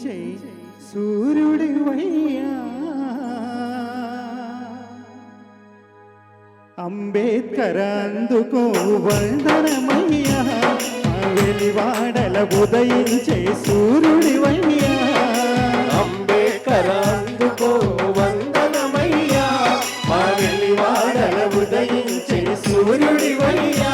ఉదయించే సూర్యుడివయ్యా అంబేద్కర్ అందుకో వందనమయ్యా వెలివాడల ఉదయించే సూర్యుడివయ్యా అంబేద్కర్ అందుకో వందనమయ్యా వెలివాడల ఉదయించే సూర్యుడివయ్యా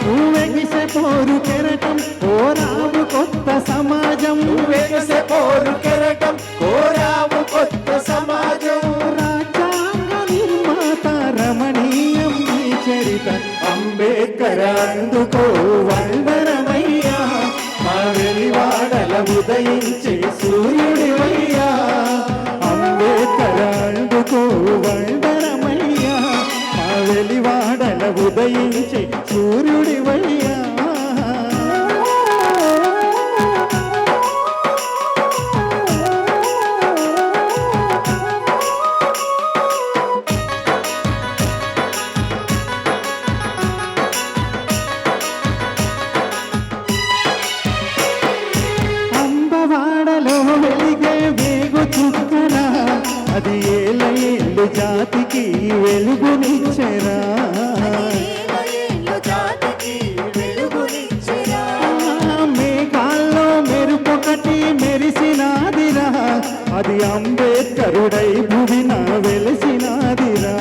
నువ్వెగిసే పోరు కెరటం కోరావు కొత్త సమాజం నువ్వెగిసే పోరు కెరటం కోరావు కొత్త సమాజం రాజ్యాంగ నిర్మాత రమణీయం నీ చరిత అంబేద్కర్ అందుకో వందనమయ్యా వెలివాడల ఉదయించే సూర్యుడివయ్యా అంబేద్కర్ అందుకో వందనమయ్యా వెలివాడల ఉదయించే సూర్యుడివయ్యా అంబవాడలో వెలిగే వేగు చుక్కరా అది ఏళ్ళ ఏళ్ళు జాతికి వెలుగునిచ్చరా మేఘాల్లో మెరుపొకటి మెరిసినాదిరా అది అంబేద్కరుడై భువిన వెలిసినాదిరా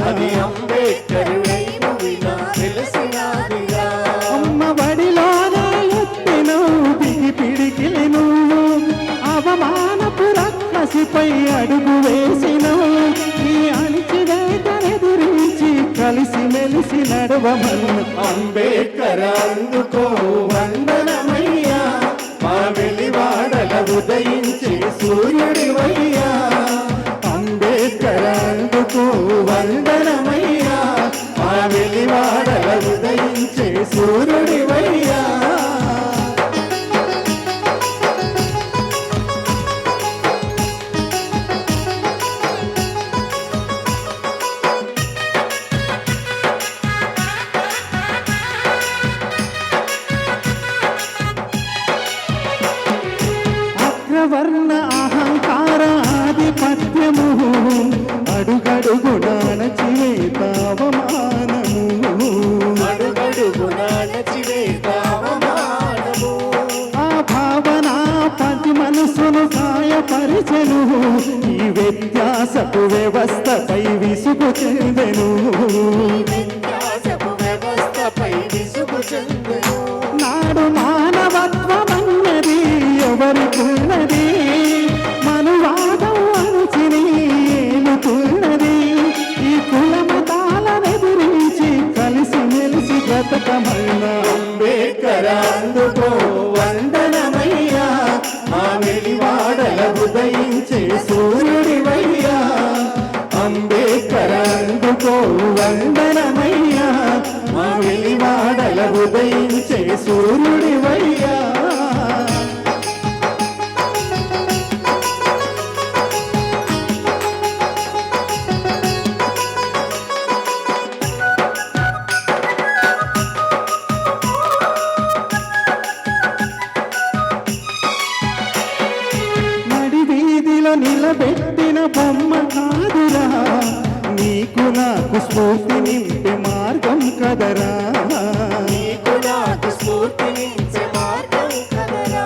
అది అంబేద్కరుడై భువిన వెలిసినాదిరా అమ్మ బడిలోనే ఎత్తినవు పిగి పిడికిలి నువ్వు అవమానపు రక్కసిపై అడుగు వేసినవు ఈ అణిచివేతనెదురించి కలిసి మెలిసి నడవమన్న అంబేద్కర్ అందుకో వందనమయ్యా వెలివాడల ఉదయించే సూర్యుడివయ్యా అంబేద్కర్ అందుకో వందనమయ్యా వెలివాడల ఉదయించే సూర్యుడివయ్యా అగ్రవర్ణ అహంకారాధిపత్యము అడుగడుగునా నచివేతావమానము అడుగడుగునా నచివేతావమానము ఆ భావన పది మనసును గాయపరిచెను ఈ వ్యత్యాసపు వ్యవస్థపై విసుగు చెందెను వ్యత్యాసపు వ్యవస్థపై విసుగు చెందెను నాడు మానవత్వమన్నది ఎవరికున్నది మనువాదం అణచిని ఏలుతున్నది ఈ కులమతాలనెదిరించి కలిసి మెలిసి బ్రతకమన్నా అంబేద్కర్ అందుకో వందనమయ్యా వెలివాడల ఉదయించే సూర్యుడివయ్యా అంబేద్కర్ అందుకో వందనమయ్యా వెలివాడల ఉదయించే సూర్యుడివయ్యా నడి వీధిలో నిలబెట్టిన బొమ్మ కాదురా నీకు నాకు స్ఫూర్తి నింపే మార్గం కదరా నీకు నాకు స్ఫూర్తినిచ్చే మార్గం కదరా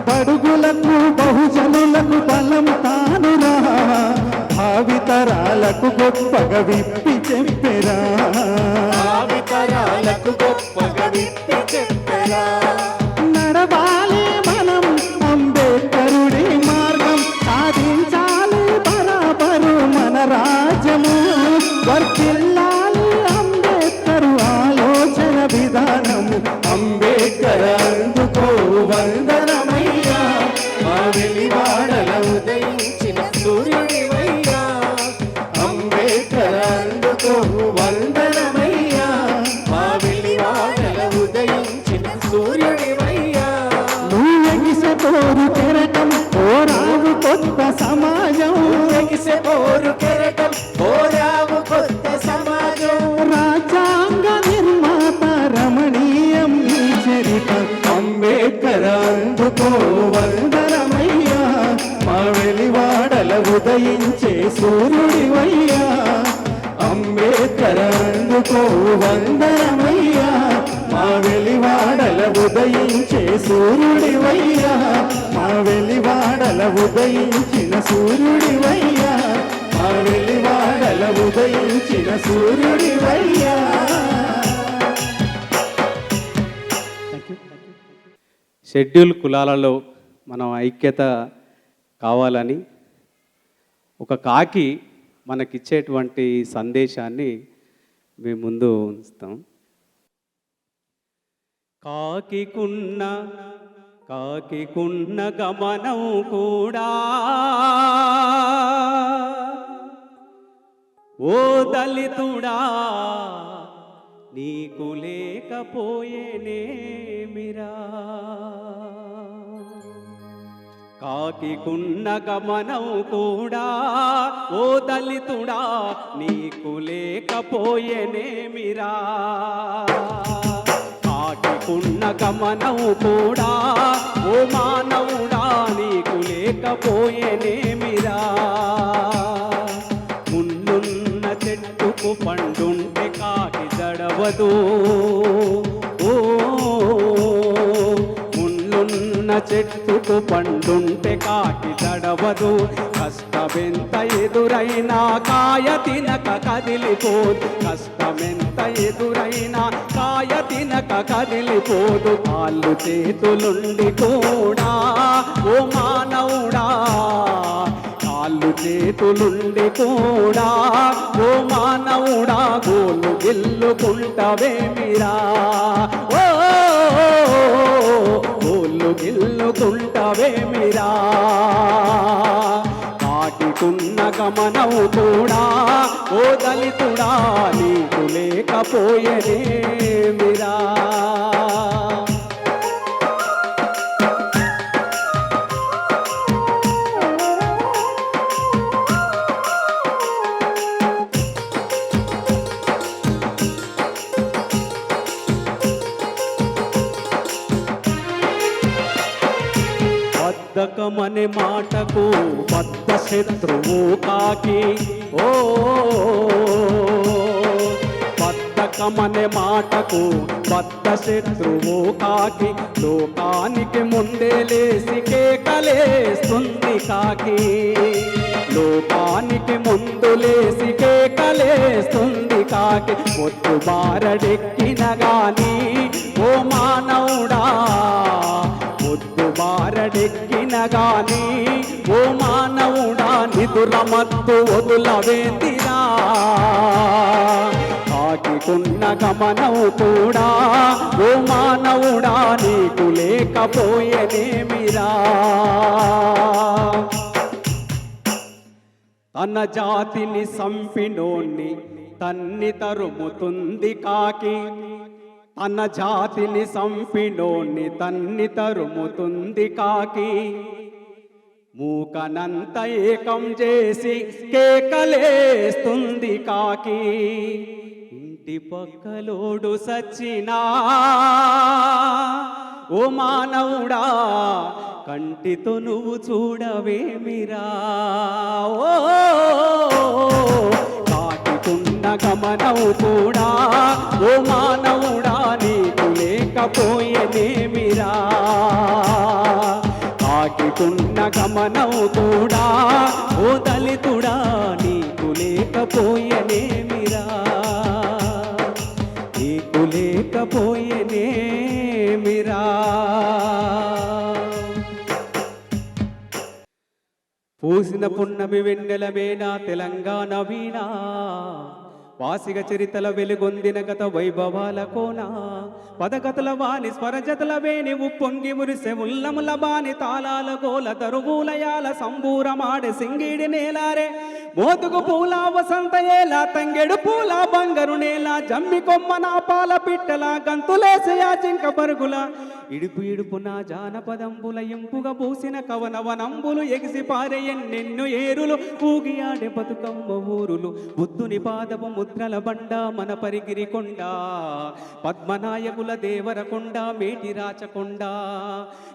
బడుగులకు బహుజనులకు బలం తానురా భావితరాలకు గొప్పగా విప్పి చెప్పెరా భావితరాలకు గొప్పగా విప్పి చెప్పరా నడవాలి మనం అంబేద్కరుడి మార్గం సాధించాలి బరాబరు మన రాజ్యము వర్తిల్లాలి అంబేద్కరు ఆలోచన విధానము అంబేద్కర్ అందుకో వందనమయ్యా వెలివాడల ఉదయించిన సూర్యుడివయ్యా అంబేద్కర్ ఉదయించే సూర్యుడివయ్యా అంబేద్కర్ అందుకో వందనమయ్యా మా వెలివాడల ఉదయించే సూర్యుడివయ్యా మా వెలివాడల ఉదయించిన సూర్యుడివయ్యా మా వెలివాడల ఉదయించిన సూర్యుడివయ్యా. షెడ్యూల్ కులాలలో మనం ఐక్యత కావాలని ఒక కాకి మనకిచ్చేటువంటి సందేశాన్ని మేము ముందు ఉంచుతాం. కాకికున్న గమనం కూడా ఓ దళితుడా నీకు లేకపోయేనేమిరా. కాకికున్న గమనం కూడా ఓ దళితుడా నీకు లేకపోయేనేమిరా. కాకికున్న గమనం కూడా ఓ మానవుడా నీకు లేకపోయేనేమిరా. మున్నున్న చెట్టుకు పండుంటే కాకి జడవదు ఓ మున్నున్న చెట్టుకు పండుంటే కాకి జడవదు. కష్టమెంత ఎదురైనా కాయ తినక కదిలిపోదు. కష్టమెంత ఎదురైనా కాయ తినక కదిలిపోదు. కాళ్ళు చేతులుండి కూడా ఓ మానవుడా కాళ్ళు చేతులుండి కూడా ఓ మానవుడా గోలు గిల్లుకుంటవేమిరా. ఓ గోలు గిల్లుకుంటవేమిరా. కాకికున్న గమనం కూడా ఓ దళితుడా నీకు లేకపోయేనేమిరా. బద్ధకమనే మాటకు బద్ధ శత్రువు కాకి ఓ బద్ధకమనే మాటకు బద్ధ శత్రువు కాకి. లోకానికి ముందే లేసి కేకలేస్తుంది కాకి. లోకానికి ముందు లేసి కేకలేస్తుంది కాకి. పొద్దు బారడెక్కిన గాని ఓ మానవుడా పొద్దు బారడెక్కిన గాని ఓ మానవుడా నిదుర మత్తు వదులవేందిరా. కాకికున్న గమనం కూడా ఓ మానవుడా నీకు లేకపోయేనేమిరా. తన జాతిని సంపినోన్ని తన్ని తరుముతుంది కాకి. తన జాతిని సంపినోన్ని తన్ని తరుముతుంది కాకి. మూకనంత ఏకం చేసి కేకలేస్తుంది కాకి. ఇంటి పక్కలోడు సచ్చినా ఓ మానవుడా కంటితో నువ్వు చూడవేమిరా. ఓ కాకికున్న గమనం కూడా ఓ మానవుడా నీకు లేకపోయేనేమిరా. కాకికున్న గమనం కూడా ఓ దళితుడా నీకు లేకపోయేనేమిరా. నీకు లేకపోయేనేమిరా. పూసిన పున్నమి వెన్నెలమేనా తెలంగాణ వీణా. వాసిగ చరితల వెలుగొందిన గత వైభవాల కోన. పదకతుల వాణి స్వరజతుల వేణి ఉప్పొంగి మురిసె ఉల్లముల బాని తాళాల గోల తరువులయాల సంబూరమాడే సింగిడి నేలారే. మోతుకు పూల వసంత ఏలా తంగెడు పూల బంగారు నేల జమ్మి కొమ్మ నా పాల పిట్టల గంతులేసయా జింక పరుగుల ఇడుపు ఇడుపున జానపదంబుల ఎంపుగా పూసిన కవనవనంబులు ఎగిసి పారే ఎన్నెన్ను ఏరులు ఊగి ఆడే బతుకమ్మ ఊరులు బుద్ధుని పాదపు ముద్రల బండ మన పరిగిరి కొండ పద్మనాయకుల దేవరకొండ మేటి రాచకొండ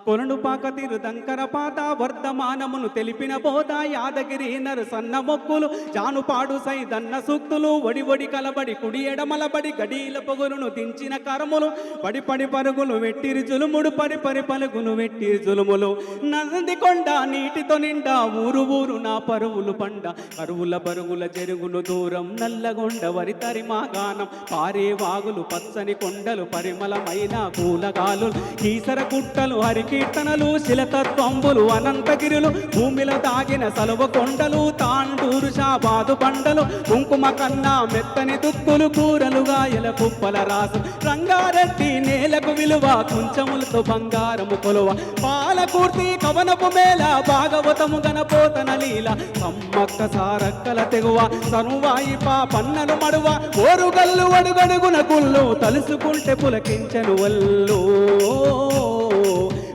కొలను పాక తిరు దంకర పాత వర్ధమానమును తెలిపిన బోధ యాదగిరి నరసన్న మొక్కులు జానుపాడు సైదన్న సూక్తులు ఒడి ఒడి కలబడి కుడి ఎడమలబడి గడీల పొగురును దించిన కరములు పడి పడి పరుగులు వెట్టిరి జులుముడు పడి పడి పలుగులు వెట్టిరి జులుములు నంది కొండ నీటితో నిండా ఊరు ఊరు నా పరువులు పండ కరువుల పరుగుల చెరుగులు దూరం నల్లగొండ వరి తరిమా గానం పారే వాగులు పచ్చని కొండలు పరిమళమైన కూలగాలు కీసర గుట్టలు హరికీర్తనలు శిలతత్వంబులు అనంతగిరులు భూమిలో దాగిన సలువ కొండలు తాండూరు షాబాదు పండలు కుంకుమ కన్నా మెత్తని దుక్కులు కూరలు గాయల కుప్పల రాసు రంగారెడ్డి నేలకు విలువ కుంచములతో బంగారము కొలువ పాలకూర్తి కవనపు మేళ భాగవతము గణపోతన లీల సమ్మక్క సారక్కల తెగువ సనువాయి పన్నలు మడువ ఓరుగల్లు అడుగడుగున గుళ్ళు తలుసుకుంటే పులకించను వల్లు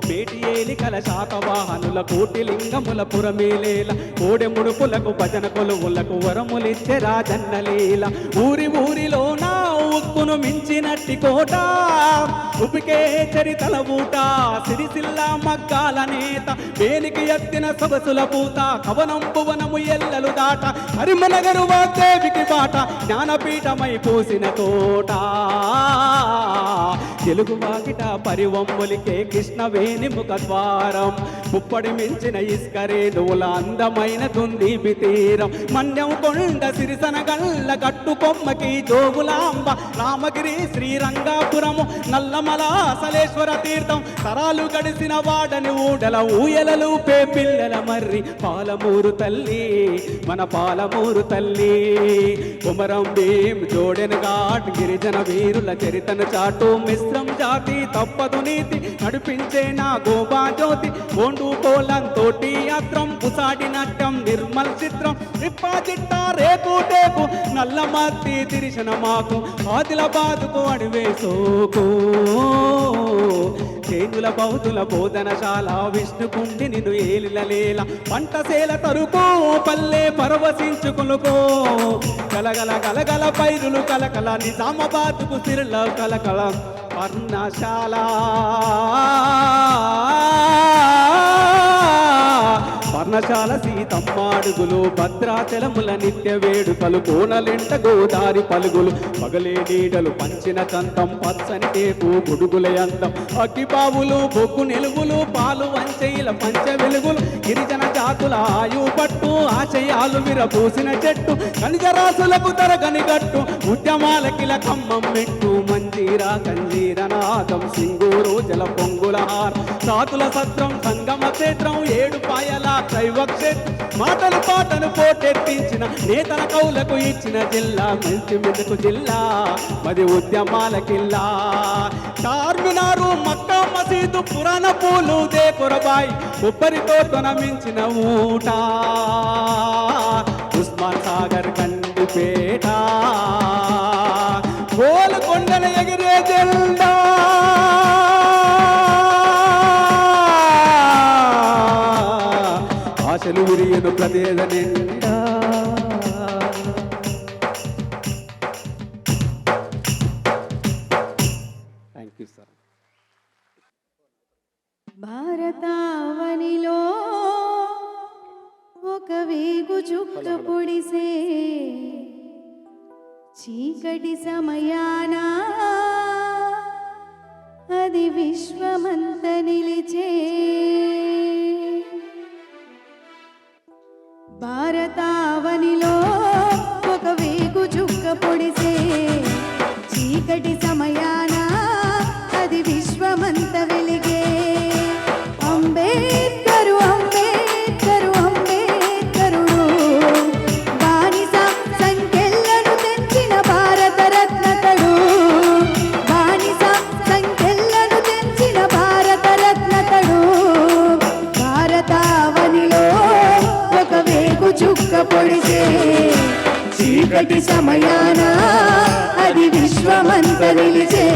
మేటి ఏలికల శాతవాహనుల కోటి లింగముల పురమేలేల కోడె ముడుపులకు భజన కొలువులకు వరములిచ్చే రాజన్నలీల ఊరి ఊరిలో నా ఉక్కును మించినట్టి కోట ఉపికే చరితల ఊట సిరిసిల్ల మగ్గాల నేత వేనికి ఎత్తిన సొగసుల పూత కవనం భువనము ఎల్లలు దాట హరిమనగరు వాగ్దేవికి బాట జ్ఞానపీఠమై పూసిన తోట తెలుగు వాకిట పరివంబులికే కృష్ణవేణి ముఖద్వారం ముప్పడి మించిన ఇస్కరేణువుల అందమైన దుందీపి తీరం మన్యం కొండ సిరిసన గల్ల గట్టు కొమ్మకి జోగులాంబ రామగిరి శ్రీరంగాపురము నల్లమల సలేశ్వర తీర్థం తరాలు గడిసిన వాడని ఊడల ఊయలలు పే పిల్లల మర్రి పాలమూరు తల్లి మన పాలమూరు తల్లి కుమరం భీం జోడెన్ ఘాట్ గిరిజన వీరుల చరితను చాటు మిశ్రం జాతి తప్పదు నీతి నడిపించే నా గోబా జ్యోతి గోండు కోలం తోటి యాత్రం పుసాడి నాట్యం నిర్మల్ చిత్రం రిప్పా చిట్టా రేకు టేకు నల్ల మత్తి తిరిసిన మాకు ఆదిలాబాదుకు అడివేసోకు చేతుల బౌద్ధుల బోధనశాల విష్ణుకుండి నిన్ను ఏలిలలేల పంటసేల తరుకో పల్లె పరవశించుకునుకో కలగల కలగల పైరులు కలకల నిజామాబాద్కు సిరుల కలకల పర్ణశాల పర్ణశాల సీతమ్మాడుగులు భద్రాచలముల నిత్య వేడుకలు కోనలెంట గోదారి పలుగులు పగలే నీడలు పంచిన చంతం పచ్చని టేపు గుడుగుల అందం అగ్గిపావులు బొగ్గు నిలువులు పాలు వంచైల పంచ వెలుగులు గిరిజన జాతుల ఆయు పట్టు ఆశయాలు విరబూసిన చెట్టు ఖనిజరాశులకు తరగని గట్టు ఉద్యమాలకిల ఖమ్మం మెట్టు మంజీరా కంజీరనాదం సింగూరు జల పొంగులహార్ సాతుల సత్రం సంగమ క్షేత్రం ఏడు పాయల దైవక్షేత్రం మాటలు పాటను పోటెత్తించిన నేతల కౌలకు ఇచ్చిన జిల్లా మంచి మెదకు జిల్లా మరి ఉద్యమాలకిల్లా చార్మినారు మక్కా మసీదు పురాణ పూలు దేకురబాయి కొబ్బరి తోటన మించిన ఊట ఉస్మాన్ సాగర్ కండిపేట గోల్కొండల ఎగిరే జెండా ఆశలు విరియను ప్రదేశ నిండా థ్యాంక్ యూ సార్. భారతావనిలో ఒక వేగు చుక్క పొడిసే చీకటి సమయాన అది విశ్వమంత నిలిచే భారతావనిలో ఒక వేగు చుక్క పొడిసే చీకటి సమయాన అది విశ్వమంత వెలిగే అంబేద్కరు అంబేద్కరు అంబేద్కరుడు బానిస సంఖ్యలను తెంచిన భారత రత్నతడు బానిస సంఖ్యలను తెంచిన భారత రత్నతడు భారతావనిలో ఒక వేగు చుక్క పొడిసే చీకటి సమయాన అది విశ్వమంత వెలిసే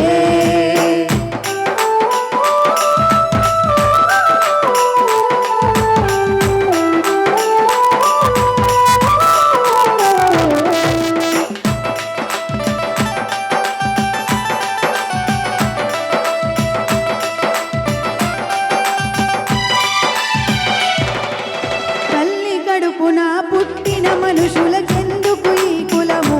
పుట్టిన మనుషులకెందుకు ఈ కులము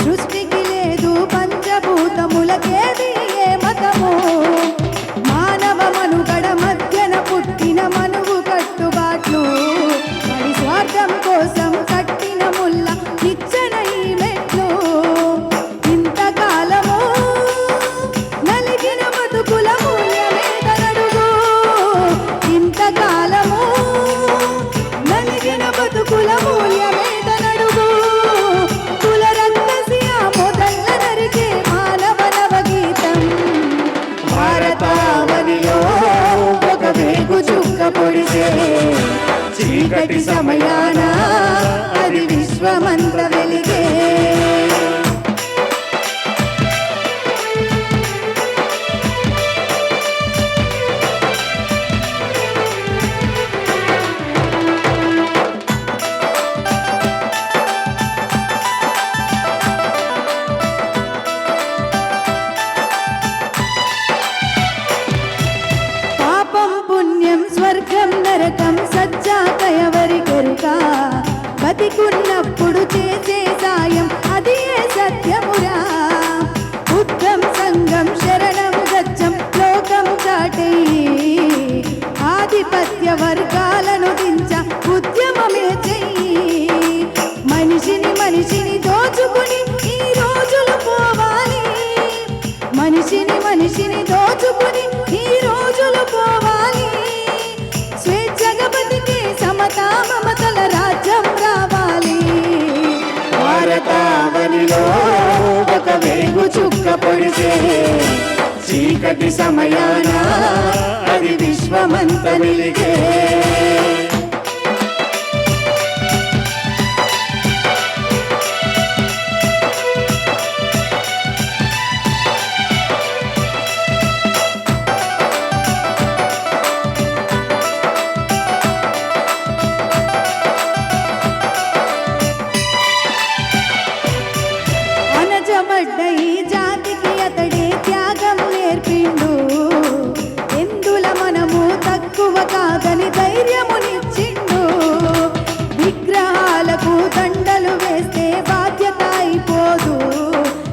సృష్టికి లేదు పంచభూతములకేది ఏ మతము మానవ మనుగడ మధ్యన పుట్టిన మనువు కట్టుబాట్లు మరి స్వార్థం కోసం కట్టిన ముల్ల నిచ్చెన ఈ మెట్లు ఇంతకాలము నలిగిన బతుకుల మూల్యమేదనడుగు ఇంతకాలము బతుకుల మూల్యమేదనడుగు కుల రక్కసి ఆ మొదల్ల నరికే మానవ నవగీతం భారతావనిలో ఒక వేగు చుక్క పొడిసే చీకటి సమయాన అది విశ్వమంత వెలిగే స్వర్గం నరకం సజ్జాక ఎవరికెరుక బతికున్నప్పుడు చేసే సాయం అది ఏ సత్యమురా బుద్ధం సంగం శరణం గచ్చం లోకం చాటేయి ఆధిపత్య వర్గాలను దించ ఉద్యమమే చెయ్యి మనిషిని దోచుకుని ఈ రోజులు పోవాలి మనిషిని దోచుకుని ఈ రోజులు పోవాలి జగపతికి సమతా మమతల రాజ్యం రావాలి భారతావనిలో ఒక వేగు చుక్క పొడిసే చీకటి సమయాన అది విశ్వమంత వెలిగే ఈ జాతికి అతడే త్యాగం నేర్పిండు ఎందుల మనము తక్కువ కాదని ధైర్యమునిచ్చిండు విగ్రహాలకు దండలు వేస్తే బాధ్యత అయిపోదు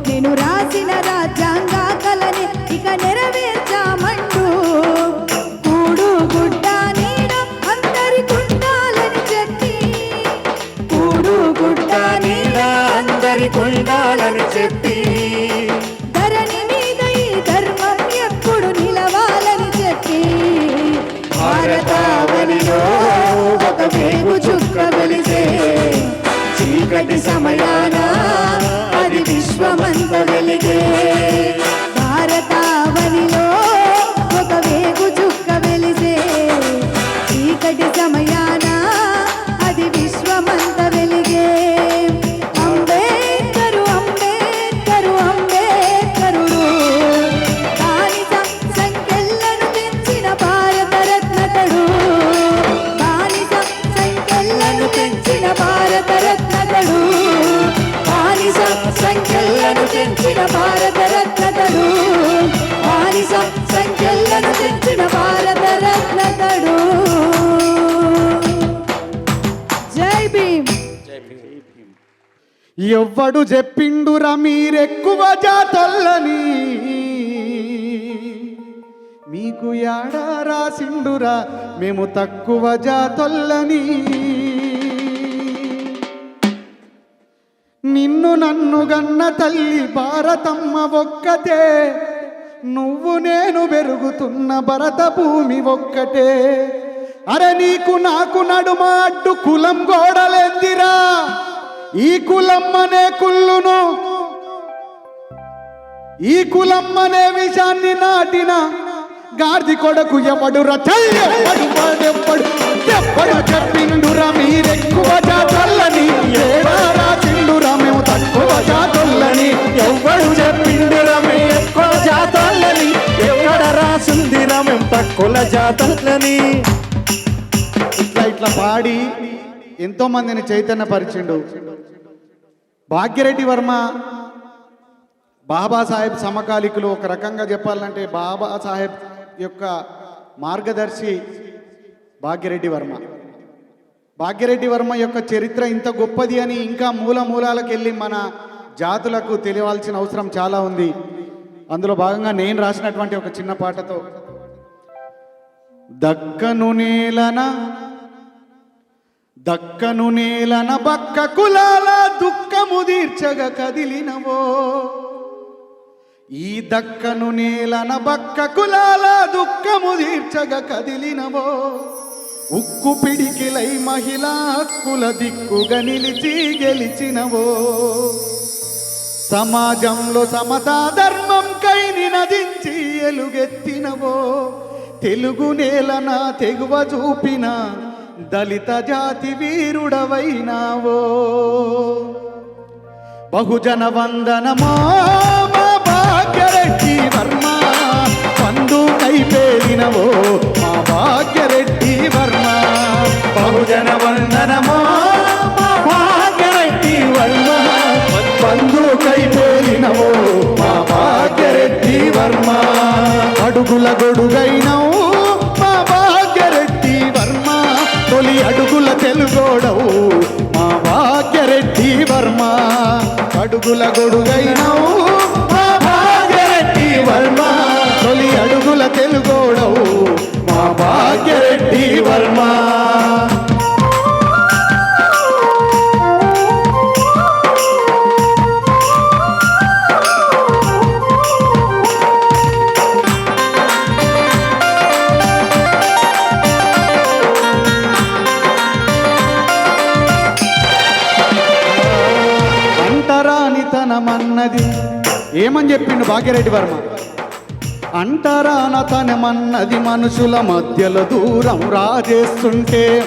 నేను రాసిన రాజ్యాంగ కలని ఇక నెరవేర్చామంటూ కూడు గుడ్డ నీడ అందరికుండాలని చెప్పి కూడు గుడ్డ నీడ అందరికుండాలని చెప్పి ధరణి మీద ఈ ధర్మం ఎప్పుడు నిలవాలని చెప్పి భారతావనిలో ఒక వేగు చుక్క వెలిసే చీకటి సమయాన అది విశ్వమంత వెలిగే భారతావనిలో ఒక వేగు చుక్క వెలిసే చీకటి సమయాన అది విశ్వమంత వెలిగే సంఖ్యలను తెంచిన భారత రత్నతడు బానిస సంఖ్యలను తెంచిన భారత రత్నతడు జై భీమ్ ఎవ్వడు చెప్పిండురా మీరెక్కువ జాతల్లని మీకు యాడా రాసిండురా మేము తక్కువ జాతల్లని నిన్ను నన్ను గన్న తల్లి భారతమ్మ ఒక్కటే నువ్వు నేను పెరుగుతున్న భరత భూమి ఒక్కటే అరే నీకు నాకు నడుమ అడ్డు కులం గోడలెందిరా ఈ కులమ్మనే కుళ్ళును ఈ కులమ్మనే విషాన్ని నాటిన గార్ది కొడుకు ఎవడు రచయ్యడు చెప్పిండురా మీరెక్కువ జాతర్లని. ఇట్లా పాడి ఎంతో మందిని చైతన్యపరిచిండు. భాగ్యరెడ్డి వర్మ బాబాసాహెబ్ సమకాలికులు. ఒక రకంగా చెప్పాలంటే బాబాసాహెబ్ యొక్క మార్గదర్శి భాగ్యరెడ్డి వర్మ. భాగ్యరెడ్డి వర్మ యొక్క చరిత్ర ఇంత గొప్పది అని ఇంకా మూలాలకు వెళ్ళి మన జాతులకు తెలియాల్సిన అవసరం చాలా ఉంది. అందులో భాగంగా నేను రాసినటువంటి ఒక చిన్న పాటతో దక్కను నేలన బక్క కులాల దుఃఖము తీర్చగ కదిలినవో. ఈ దక్కను నేలన బక్క కులాల దుఃఖము తీర్చగ కదిలినవో. ఉక్కు పిడికిలై మహిళా హక్కుల దిక్కుగా నిలిచి గెలిచినవో. సమాజంలో సమతా ధర్మం కై నినదించి ఎలుగెత్తినవో. తెలుగు నేలన తెగువ చూపిన దళిత జాతి వీరుడవైనావో. బహుజన వందనమా మా భాగ్యరెడ్డి వర్మ. పందుకై పేలినవో మా భాగ్యరెడ్డి వర్మ. బహుజన వందనమో మా భాగ్యరెడ్డి వర్మ. పందుకై పేలినవో మా భాగ్యరెడ్డి వర్మ. అడుగుల గొడుగైనవు మా భాగ్యరెడ్డి వర్మ. తొలి అడుగుల తెలుగోడవు మా భాగ్యరెడ్డి వర్మ. అడుగుల గొడుగైనవు మా భాగ్యరెడ్డి వర్మ. తొలి అడుగుల తెలుగోడవు మా భాగ్యరెడ్డి వర్మ. అంటరానితనమన్నది ఏమని చెప్పిండు భాగ్యరెడ్డి వర్మ. అంటరానతనమన్నది మనుషుల మధ్యలో దూరం రాజేస్తుంటే.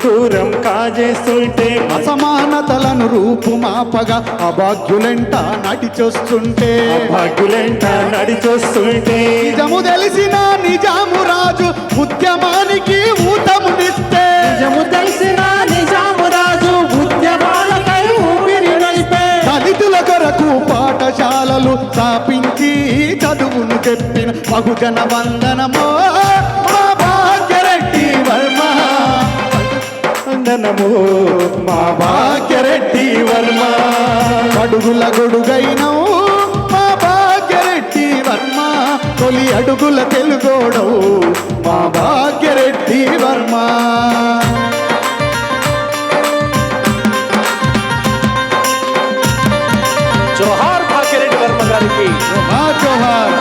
దూరం కాజేస్తుంటే. అసమానతలను రూపుమాపగా అభాగ్యులెంట నడిచొస్తుంటే. భాగ్యులెంట నడిచొస్తుంటే. నిజము తెలిసిన నిజాము రాజు ఉద్యమానికి ఊతమునిస్తే. నిజము తెలిసిన నిజాము రాజు ఉద్యమాలకై ఊపిరి నడిపే. దళితుల కొరకు పాఠశాలలు స్థాపించి చదువును చెప్పిన బహుజన వందనమో మా భాగ్యరెడ్డి వర్మ. వందనమో మా భాగ్యరెడ్డి వర్మ. అడుగుల గొడుగైనవు మా భాగ్యరెడ్డి వర్మ. తొలి అడుగుల తెలుగోడవు మా భాగ్యరెడ్డి వర్మ. జోహార్ భాగ్యరెడ్డి వర్మ గారికి. జోహార్.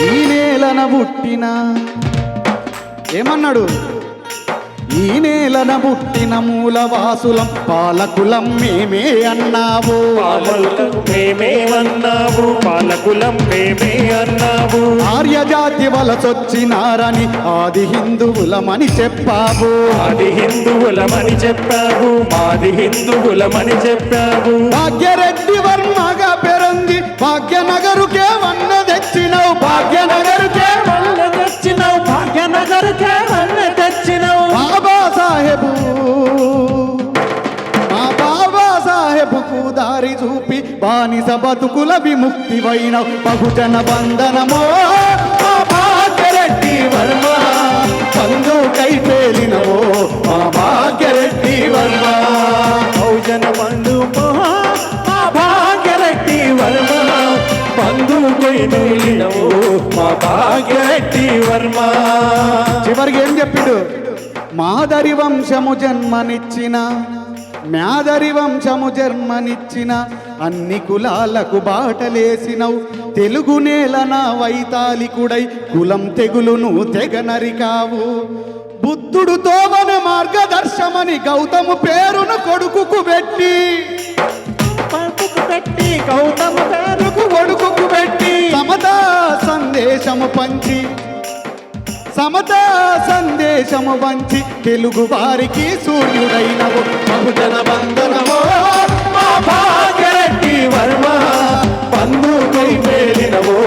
ఈ నేలన పుట్టిన ఏమన్నాడు? ఈ నేలన పుట్టిన మూలవాసులం పాలకులం మేమే అన్నావు. పాలకులం మేమే అన్నావు. పాలకులం మేమే అన్నావు. ఆర్యజాతి వలసొచ్చినారని ఆది హిందువులమని చెప్పావు. ఆది హిందువులమని చెప్పావు. ఆది హిందువులమని చెప్పావు. భాగ్యరెడ్డి వర్మగా పెరంది భాగ్యనగరుకే వన్న తెచ్చినవు. భాగ్యనగరుకే వల్ల తెచ్చినవు. భాగ్యనగర్కే వల్ల తెచ్చినవు. బాబాసాహెబు మా బాబాసాహెబుకు దారి చూపి బానిస బతుకుల విముక్తివైన బహుజన వందనమో మా భాగ్యరెడ్డి వర్మ. పందుకై పేలినవో మా భాగ్యరెడ్డి వర్మ. బహుజన బంధుమో మా భాగ్యరెడ్డి వర్మ. పందుకై పేలినవో మా భాగ్యరెడ్డి వర్మ. చివరికి ఏం చెప్పిండు? మాదరి వంశము జన్మనిచ్చిన మ్యాదరి వంశము జన్మనిచ్చిన అన్ని కులాలకు బాటలేసినవు. తెలుగు నేలన వైతాళికుడై కులం తెగులును తెగనరికావు. బుద్ధుడు తోవన మార్గదర్శమని గౌతము పేరును కొడుకుకు పెట్టి. గౌతమ పేరుకు కొడుకుకు పెట్టి సమతా సందేశము పంచి సమతా సందేశము వంచి తెలుగు వారికి సూర్యుడైనవు బహుజన వందనమో మా భాగ్యరెడ్డి వర్మ పందుకై మేలినవో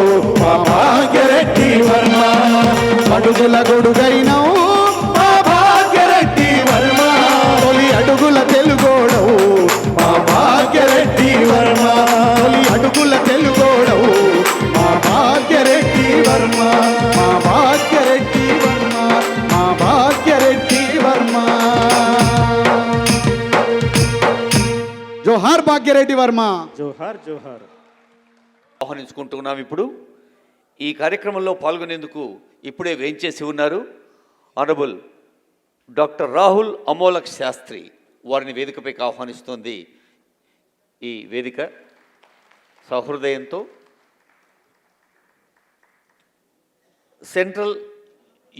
మా భాగ్యరెడ్డి వర్మ అడుగుల గొడుగైనవు మా భాగ్యరెడ్డి వర్మ తొలి అడుగుల తెలుగోడవు మా భాగ్యరెడ్డి వర్మ తొలి అడుగుల తెలుగోడవు మా భాగ్యరెడ్డి వర్మ మా భాగ్యరెడ్డి వర్మ మా భాగ్యరెడ్డి వర్మ జోహార్ భాగ్యరెడ్డి వర్మ. జోహార్ జోహార్. ఆహ్వానించుకుంటున్నాం. ఇప్పుడు ఈ కార్యక్రమంలో పాల్గొనేందుకు ఇప్పుడే వేంచేసి ఉన్నారు ఆనరబుల్ డాక్టర్ రాహుల్ అమోలక్ శాస్త్రి. వారిని వేదికపైకి ఆహ్వానిస్తోంది ఈ వేదిక. సహృదయంతో సెంట్రల్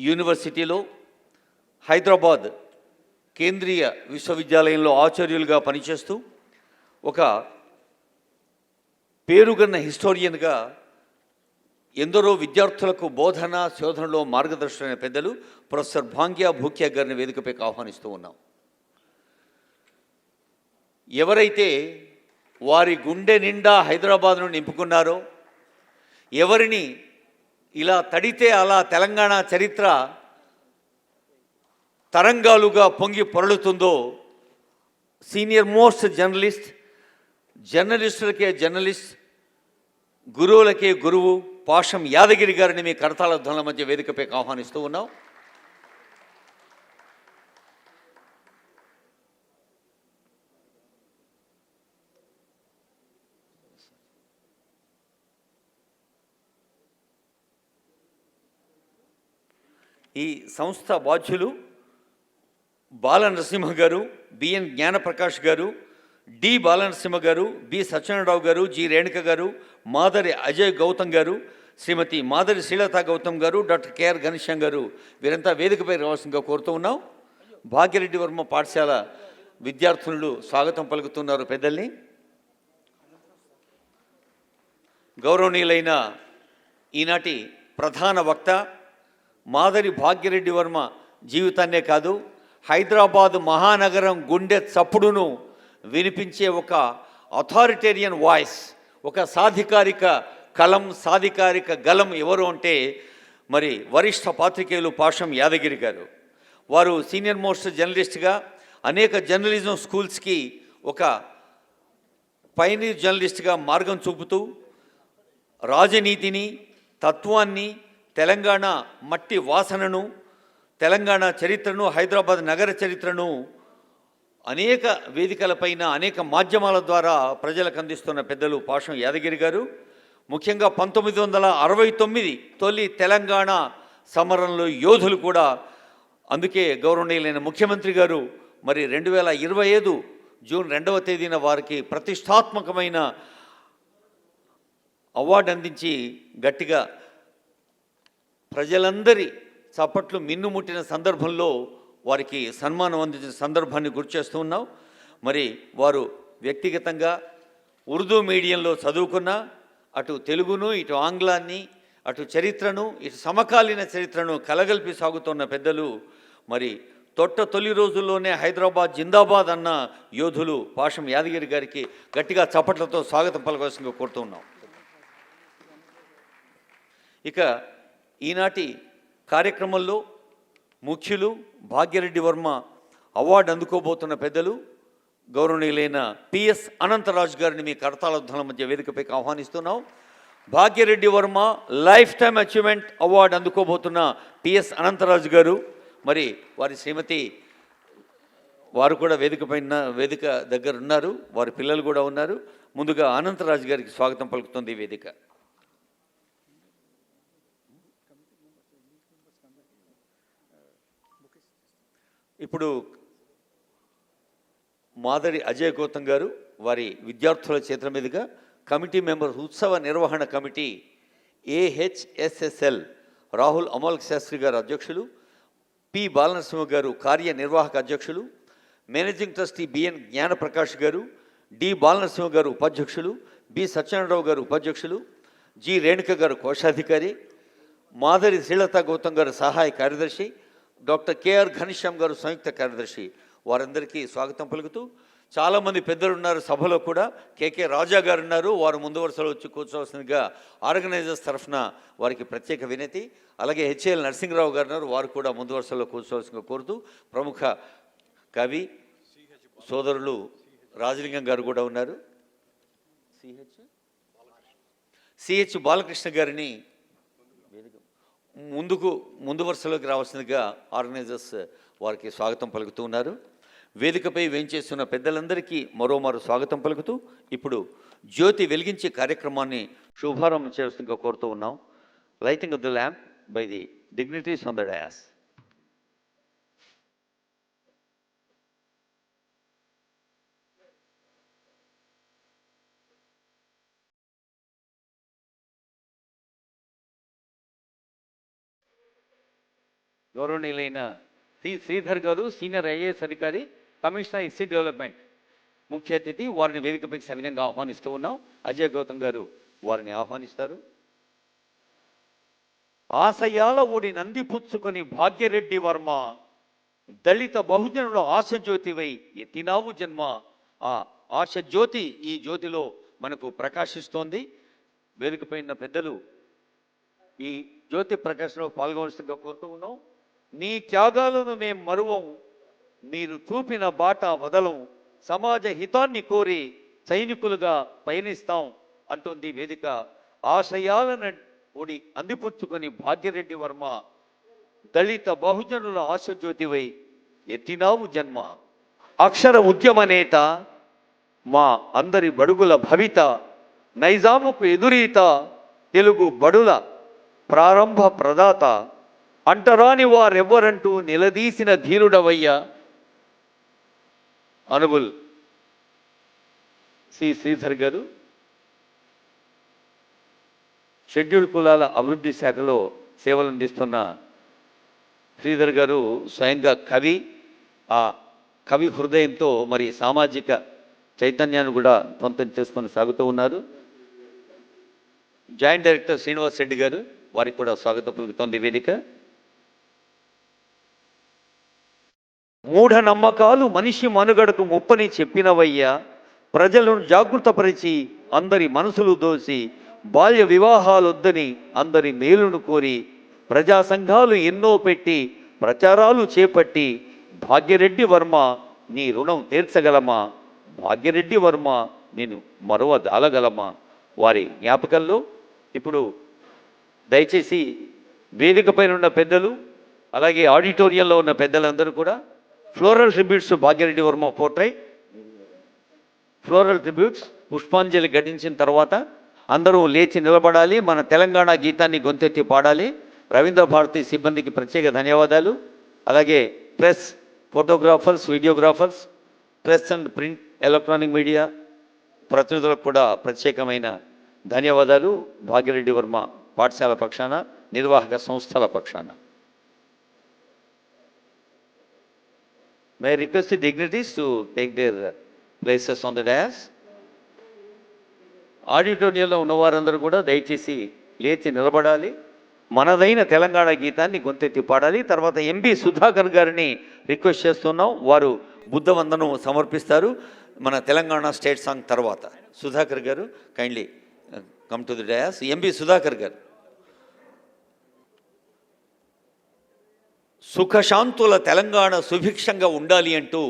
యూనివర్సిటీలో హైదరాబాద్ కేంద్రీయ విశ్వవిద్యాలయంలో ఆచార్యులుగా పనిచేస్తూ ఒక పేరుగన్న హిస్టోరియన్గా ఎందరో విద్యార్థులకు బోధన శోధనలో మార్గదర్శనమైన పెద్దలు ప్రొఫెసర్ భాంగ్యా భూక్యా గారిని వేదికపైకి ఆహ్వానిస్తూ ఉన్నాం. ఎవరైతే వారి గుండె నిండా హైదరాబాద్ను నింపుకున్నారో, ఎవరిని ఇలా తడితే అలా తెలంగాణ చరిత్ర తరంగాలుగా పొంగి పొరలుతుందో, సీనియర్ మోస్ట్ జర్నలిస్ట్, జర్నలిస్టులకే జర్నలిస్ట్, గురువులకే గురువు పాషం యాదగిరి గారిని మీ కరతాళ ధ్వనుల మధ్య వేదికపైకి ఆహ్వానిస్తూ ఉన్నాం. ఈ సంస్థ బాధ్యులు బాలనరసింహ గారు, బిఎన్ జ్ఞానప్రకాష్ గారు, డి బాలనరసింహ గారు, బి సత్యనారాయణరావు గారు, జి రేణుక గారు, మాదరి అజయ్ గౌతమ్ గారు, శ్రీమతి మాదరి శ్రీలత గౌతమ్ గారు, డాక్టర్ కేఆర్ ఘనశ్యాం గారు, వీరంతా వేదికపై రావాల్సిందిగా కోరుతూ ఉన్నాం. భాగ్యరెడ్డి వర్మ పాఠశాల విద్యార్థులు స్వాగతం పలుకుతున్నారు పెద్దల్ని. గౌరవనీయులైన ఈనాటి ప్రధాన వక్త మాదరి భాగ్యరెడ్డి వర్మ జీవితాన్నే కాదు, హైదరాబాదు మహానగరం గుండె చప్పుడును వినిపించే ఒక అథారిటేరియన్ వాయిస్, ఒక సాధికారిక కలం, సాధికారిక గలం ఎవరు అంటే మరి వరిష్ఠ పాత్రికేయులు పాషం యాదగిరి గారు. వారు సీనియర్ మోస్ట్ జర్నలిస్ట్గా అనేక జర్నలిజం స్కూల్స్కి ఒక పైనీర్ జర్నలిస్ట్గా మార్గం చూపుతూ రాజనీతిని, తత్వాన్ని, తెలంగాణ మట్టి వాసనను, తెలంగాణ చరిత్రను, హైదరాబాద్ నగర చరిత్రను అనేక వేదికలపైన అనేక మాధ్యమాల ద్వారా ప్రజలకు అందిస్తున్న పెద్దలు పాషం యాదగిరి గారు. ముఖ్యంగా 1969 తొలి తెలంగాణ సమరంలో యోధులు కూడా. అందుకే గౌరవనీయులైన ముఖ్యమంత్రి గారు మరి 2025 జూన్ 2వ తేదీన వారికి ప్రతిష్టాత్మకమైన అవార్డు అందించి గట్టిగా ప్రజలందరి చప్పట్లు మిన్నుముట్టిన సందర్భంలో వారికి సన్మానం అందించిన సందర్భాన్ని గుర్తు చేస్తూ ఉన్నాం. మరి వారు వ్యక్తిగతంగా ఉర్దూ మీడియంలో చదువుకున్న, అటు తెలుగును, ఇటు ఆంగ్లాన్ని, అటు చరిత్రను, ఇటు సమకాలీన చరిత్రను కలగలిపి సాగుతున్న పెద్దలు. మరి తొలి రోజుల్లోనే హైదరాబాద్ జిందాబాద్ అన్న యోధులు పాషం యాదగిరి గారికి గట్టిగా చప్పట్లతో స్వాగతం పలకవలసిందిగా కోరుతూ ఉన్నాం. ఇక ఈనాటి కార్యక్రమంలో ముఖ్యులు భాగ్యరెడ్డి వర్మ అవార్డు అందుకోబోతున్న పెద్దలు గౌరవనీయులైన పిఎస్ అనంతరాజు గారిని మీ కరతాళ ధ్వనుల మధ్య వేదికపైకి ఆహ్వానిస్తున్నాం. Bhagyareddy Varma life time achievement award అందుకోబోతున్న పిఎస్ అనంతరాజు గారు, మరి వారి శ్రీమతి వారు కూడా వేదిక దగ్గర ఉన్నారు, వారి పిల్లలు కూడా ఉన్నారు. ముందుగా అనంతరాజు గారికి స్వాగతం పలుకుతుంది ఈ వేదిక. ఇప్పుడు మాదరి అజయ్ గౌతమ్ గారు వారి విద్యార్థుల చేతుల మీదుగా కమిటీ మెంబర్ ఉత్సవ నిర్వహణ కమిటీ AHSSL రాహుల్ అమోలక్ శాస్త్రి గారు అధ్యక్షులు, పి బాలనరసింహ గారు కార్యనిర్వాహక అధ్యక్షులు, మేనేజింగ్ ట్రస్టీ బిఎన్ జ్ఞానప్రకాష్ గారు, డి బాలనరసింహ గారు ఉపాధ్యక్షులు, బి సత్యనారాయణరావు గారు ఉపాధ్యక్షులు, జి రేణుక గారు కోశాధికారి, మాధరి శ్రీలత గౌతమ్ గారు సహాయ కార్యదర్శి, డాక్టర్ కేఆర్ ఘనశ్యామ్ గారు సంయుక్త కార్యదర్శి, వారందరికీ స్వాగతం పలుకుతూ, చాలామంది పెద్దలు ఉన్నారు సభలో కూడా. కేకే రాజా గారు ఉన్నారు, వారు ముందు వరుసలో వచ్చి కూర్చోవలసిందిగా ఆర్గనైజర్స్ తరఫున వారికి ప్రత్యేక వినతి. అలాగే హెచ్ఏఎల్ నరసింహరావు గారు ఉన్నారు, వారు కూడా ముందు వరుసలో కూర్చోవలసిందిగా కోరుతూ, ప్రముఖ కవి సోదరులు రాజలింగం గారు కూడా ఉన్నారు. సిహెచ్ బాలకృష్ణ గారిని ముందు వరుసలోకి రావాల్సిందిగా ఆర్గనైజర్స్ వారికి స్వాగతం పలుకుతూ ఉన్నారు. వేదికపై వేంచేస్తున్న పెద్దలందరికీ మరోమారు స్వాగతం పలుకుతూ, ఇప్పుడు జ్యోతి వెలిగించే కార్యక్రమాన్ని శుభారంభం చేస్తుందిగా కోరుతూ ఉన్నాం. Lighting of the lamp by the dignities on the dais. గౌరవనీయులైన సి శ్రీధర్ గారు, సీనియర్ ఐఏఎస్ అధికారి, కమిషనర్ ఎస్సీ డెవలప్మెంట్, ముఖ్య అతిథి, వారిని వేదికపై సవినయంగా ఆహ్వానిస్తూ ఉన్నాం. అజయ్ గౌతమ్ గారు వారిని ఆహ్వానిస్తారు. ఆశయాల ఓడి నంది పుచ్చుకొని భాగ్యరెడ్డి వర్మ, దళిత బహుజనుల ఆశజ్యోతివై ఎత్తినావు జన్మ. ఆ ఆశజ్యోతి ఈ జ్యోతిలో మనకు ప్రకాశిస్తోంది. వేదికపై ఉన్న పెద్దలు ఈ జ్యోతి ప్రకాశంలో పాల్గొనవలసిందిగా కోరుతూ ఉన్నాం. నీ త్యాగాలను మేం మరువం, మీరు చూపిన బాట వదలం, సమాజ హితాన్ని కోరి సైనికులుగా పయనిస్తాం అంటుంది వేదిక. ఆశయాలను ఒడి అందిపుచ్చుకొని భాగ్యరెడ్డి వర్మ, దళిత బహుజనుల ఆశజ్యోతివై ఎత్తినావు జన్మ. అక్షర ఉద్యమ నేత, మా అందరి బడుగుల భవిత, నైజాముకు ఎదురీత, తెలుగు బడుల ప్రారంభ ప్రదాత, అంటరాని వారెవ్వరంటూ నిలదీసిన ధీరుడవయ్యా. ఆనరబుల్ సి శ్రీధర్ గారు షెడ్యూల్ కులాల అభివృద్ధి శాఖలో సేవలు అందిస్తున్న శ్రీధర్ గారు స్వయంగా కవి. ఆ కవి హృదయంతో మరి సామాజిక చైతన్యాన్ని కూడా సొంతం చేసుకొని సాగుతూ ఉన్నారు. జాయింట్ డైరెక్టర్ శ్రీనివాస్ రెడ్డి గారు, వారికి కూడా స్వాగతం పలుకుతోంది వేదిక. మూఢ నమ్మకాలు మనిషి మనుగడకు ముప్పని చెప్పినవయ్యా, ప్రజలను జాగృతపరిచి అందరి మనసులు దోసి, బాల్య వివాహాలొద్దని అందరి మేలును కోరి, ప్రజా సంఘాలు ఎన్నో పెట్టి ప్రచారాలు చేపట్టి, భాగ్యరెడ్డి వర్మ నీ రుణం తీర్చగలమా, భాగ్యరెడ్డి వర్మ నేను మరవ దాలగలమా. వారి జ్ఞాపకంలో ఇప్పుడు దయచేసి వేదిక పైన ఉన్న పెద్దలు, అలాగే ఆడిటోరియంలో ఉన్న పెద్దలందరూ కూడా floral tributes Bhagya Reddy Varma portrait, floral tributes పుష్పాంజలి ఘటించిన తర్వాత అందరూ లేచి నిలబడాలి, మన తెలంగాణ గీతాన్ని గొంతెత్తి పాడాలి. రవీంద్ర భారతి సిబ్బందికి ప్రత్యేక ధన్యవాదాలు. అలాగే press, photographers, videographers, press and print electronic media ప్రతినిధులకు కూడా ప్రత్యేకమైన ధన్యవాదాలు. భాగ్యరెడ్డి వర్మ పాఠశాల పక్షాన, నిర్వాహక సంస్థల పక్షాన. May I request the dignitaries to take their places on the dais. ఆడిటోరియంలో ఉన్నవారందరూ కూడా దయచేసి లేచి నిలబడాలి, మనదైన తెలంగాణ గీతాన్ని గొంతెత్తి పాడాలి. తర్వాత ఎంబి సుధాకర్ గారిని రిక్వెస్ట్ చేస్తున్నాం, వారు బుద్ధ వందనం సమర్పిస్తారు మన తెలంగాణ స్టేట్ సాంగ్ తర్వాత. సుధాకర్ గారు kindly come to the dais. MB Sudhakar గారు. సుఖశాంతుల తెలంగాణ సుభిక్షంగా ఉండాలి అంటూ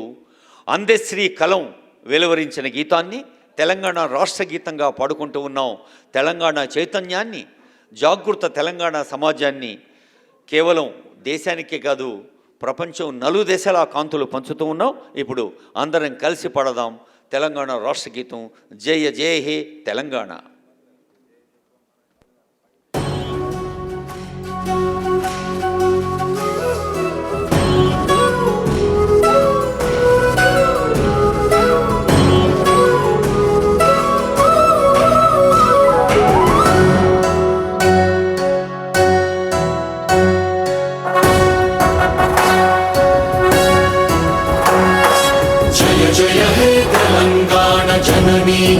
అందశ్రీ కలం వెలువరించిన గీతాన్ని తెలంగాణ రాష్ట్ర గీతంగా పాడుకుంటూ ఉన్నాం. తెలంగాణ చైతన్యాన్ని, జాగృత తెలంగాణ సమాజాన్ని కేవలం దేశానికే కాదు ప్రపంచం నలుదేశాల కాంతులు పంచుతూ ఉన్నాం. ఇప్పుడు అందరం కలిసి పాడదాం తెలంగాణ రాష్ట్ర గీతం. జయ జయ హే తెలంగాణ.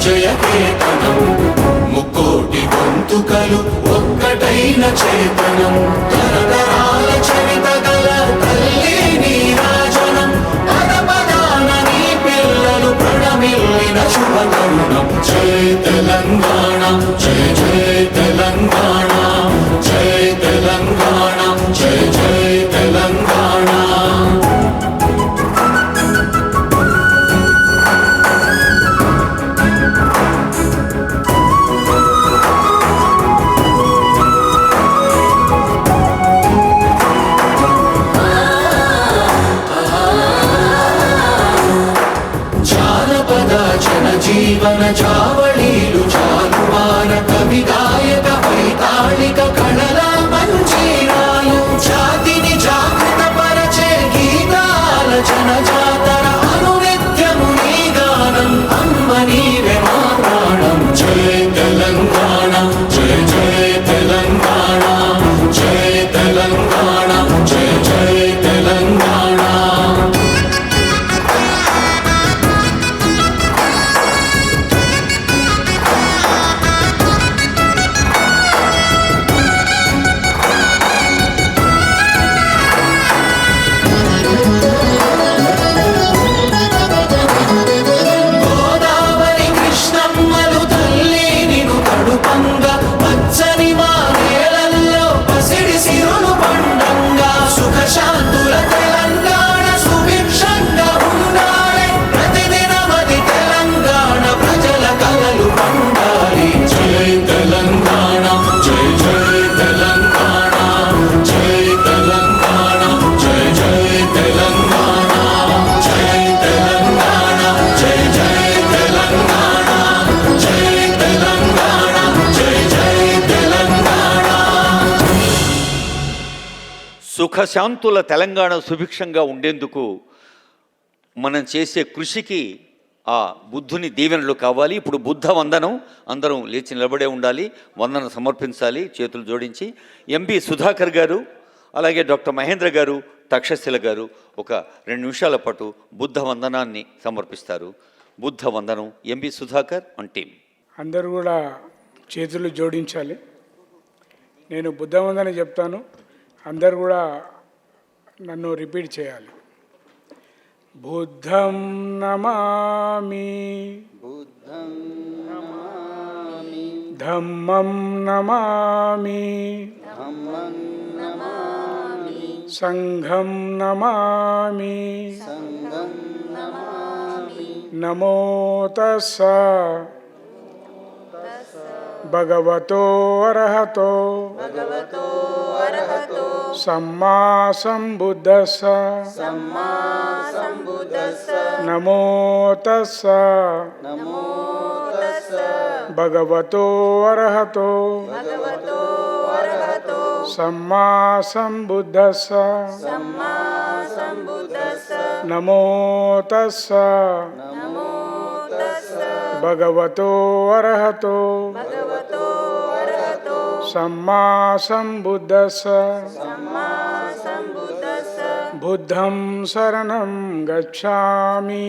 జయ కేతనం ముక్కోటి గొంతు గొంతుకలు ఒక్కటైన చేతనం తరతరాల చరిత గల తల్లి నీరాజనం పద పదాన నీ పిల్లలు ప్రణమిల్లిన శుభతరుణం జై తెలంగాణ జయ జయ తెలంగాణ జయ తెలంగాణ జయ జయ తెలంగాణ జీవన చావళీలు చాలువార కవి గాయక వైతాళిక కళల మంచీరాలు జాతిని జాగృత పరచే గీతాలచన జాతర అనునిత్యము నీ గానం అమ్మ నీవే మా ప్రాణం జయ తెలంగాణ జయ జయ తెలంగాణ జయ తెలంగాణ జయ జయ తెలంగాణ శాంతుల తెలంగాణ సుభిక్షంగా ఉండాలి ప్రతిదినమది తెలంగాణ ప్రజల కలలు పండాలి జై తెలంగాణ జై జై తెలంగాణ జై తెలంగాణ జై జై తెలంగాణ జై తెలంగాణ జై జై తెలంగాణ జై తెలంగాణ జై జై తెలంగాణ సుఖశాంతుల తెలంగాణ సుభిక్షంగా ఉండేందుకు మనం చేసే కృషికి ఆ బుద్ధుని దీవెనలు కావాలి. ఇప్పుడు బుద్ధ వందనం అందరం లేచి నిలబడే ఉండాలి, వందనం సమర్పించాలి చేతులు జోడించి. ఎంబి సుధాకర్ గారు అలాగే డాక్టర్ మహేంద్ర గారు, తక్షశిల గారు ఒక 2 నిమిషాల పాటు బుద్ధ వందనాన్ని సమర్పిస్తారు. బుద్ధ వందనం ఎంబి సుధాకర్ అండ్ టీమ్. అందరూ కూడా చేతులు జోడించాలి. నేను బుద్ధ వందనం చెప్తాను, అందరు కూడా నన్ను రిపీట్ చేయాలి. బుద్ధం నమామి ధమ్మం నమామి సంఘం నమామి నమో తస్స భగవతో అర్హతో సమ్మా సంబుద్ధస్స నమో తస్స భగవతో అర్హతో సమ్మా సంబుద్ధస్స నమో తస్స భగవతో అర్హతో సమ్మా సంబుద్ధస్స బుద్ధం శరణం గచ్ఛామి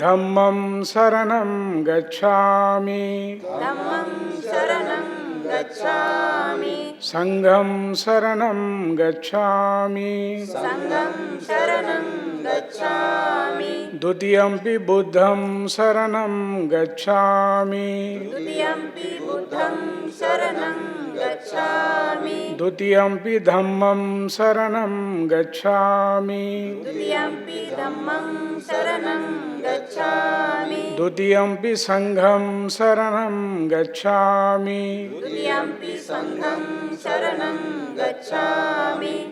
ధమ్మం శరణం గచ్ఛామి సంఘం శరణం గచ్ఛామి ద్వితీయంపి బుద్ధం శరణం గచ్ఛామి ద్వితీయంపి ధమ్మం శరణం గచ్ఛామి ద్వితీయంపి సంఘం శరణం గచ్ఛామి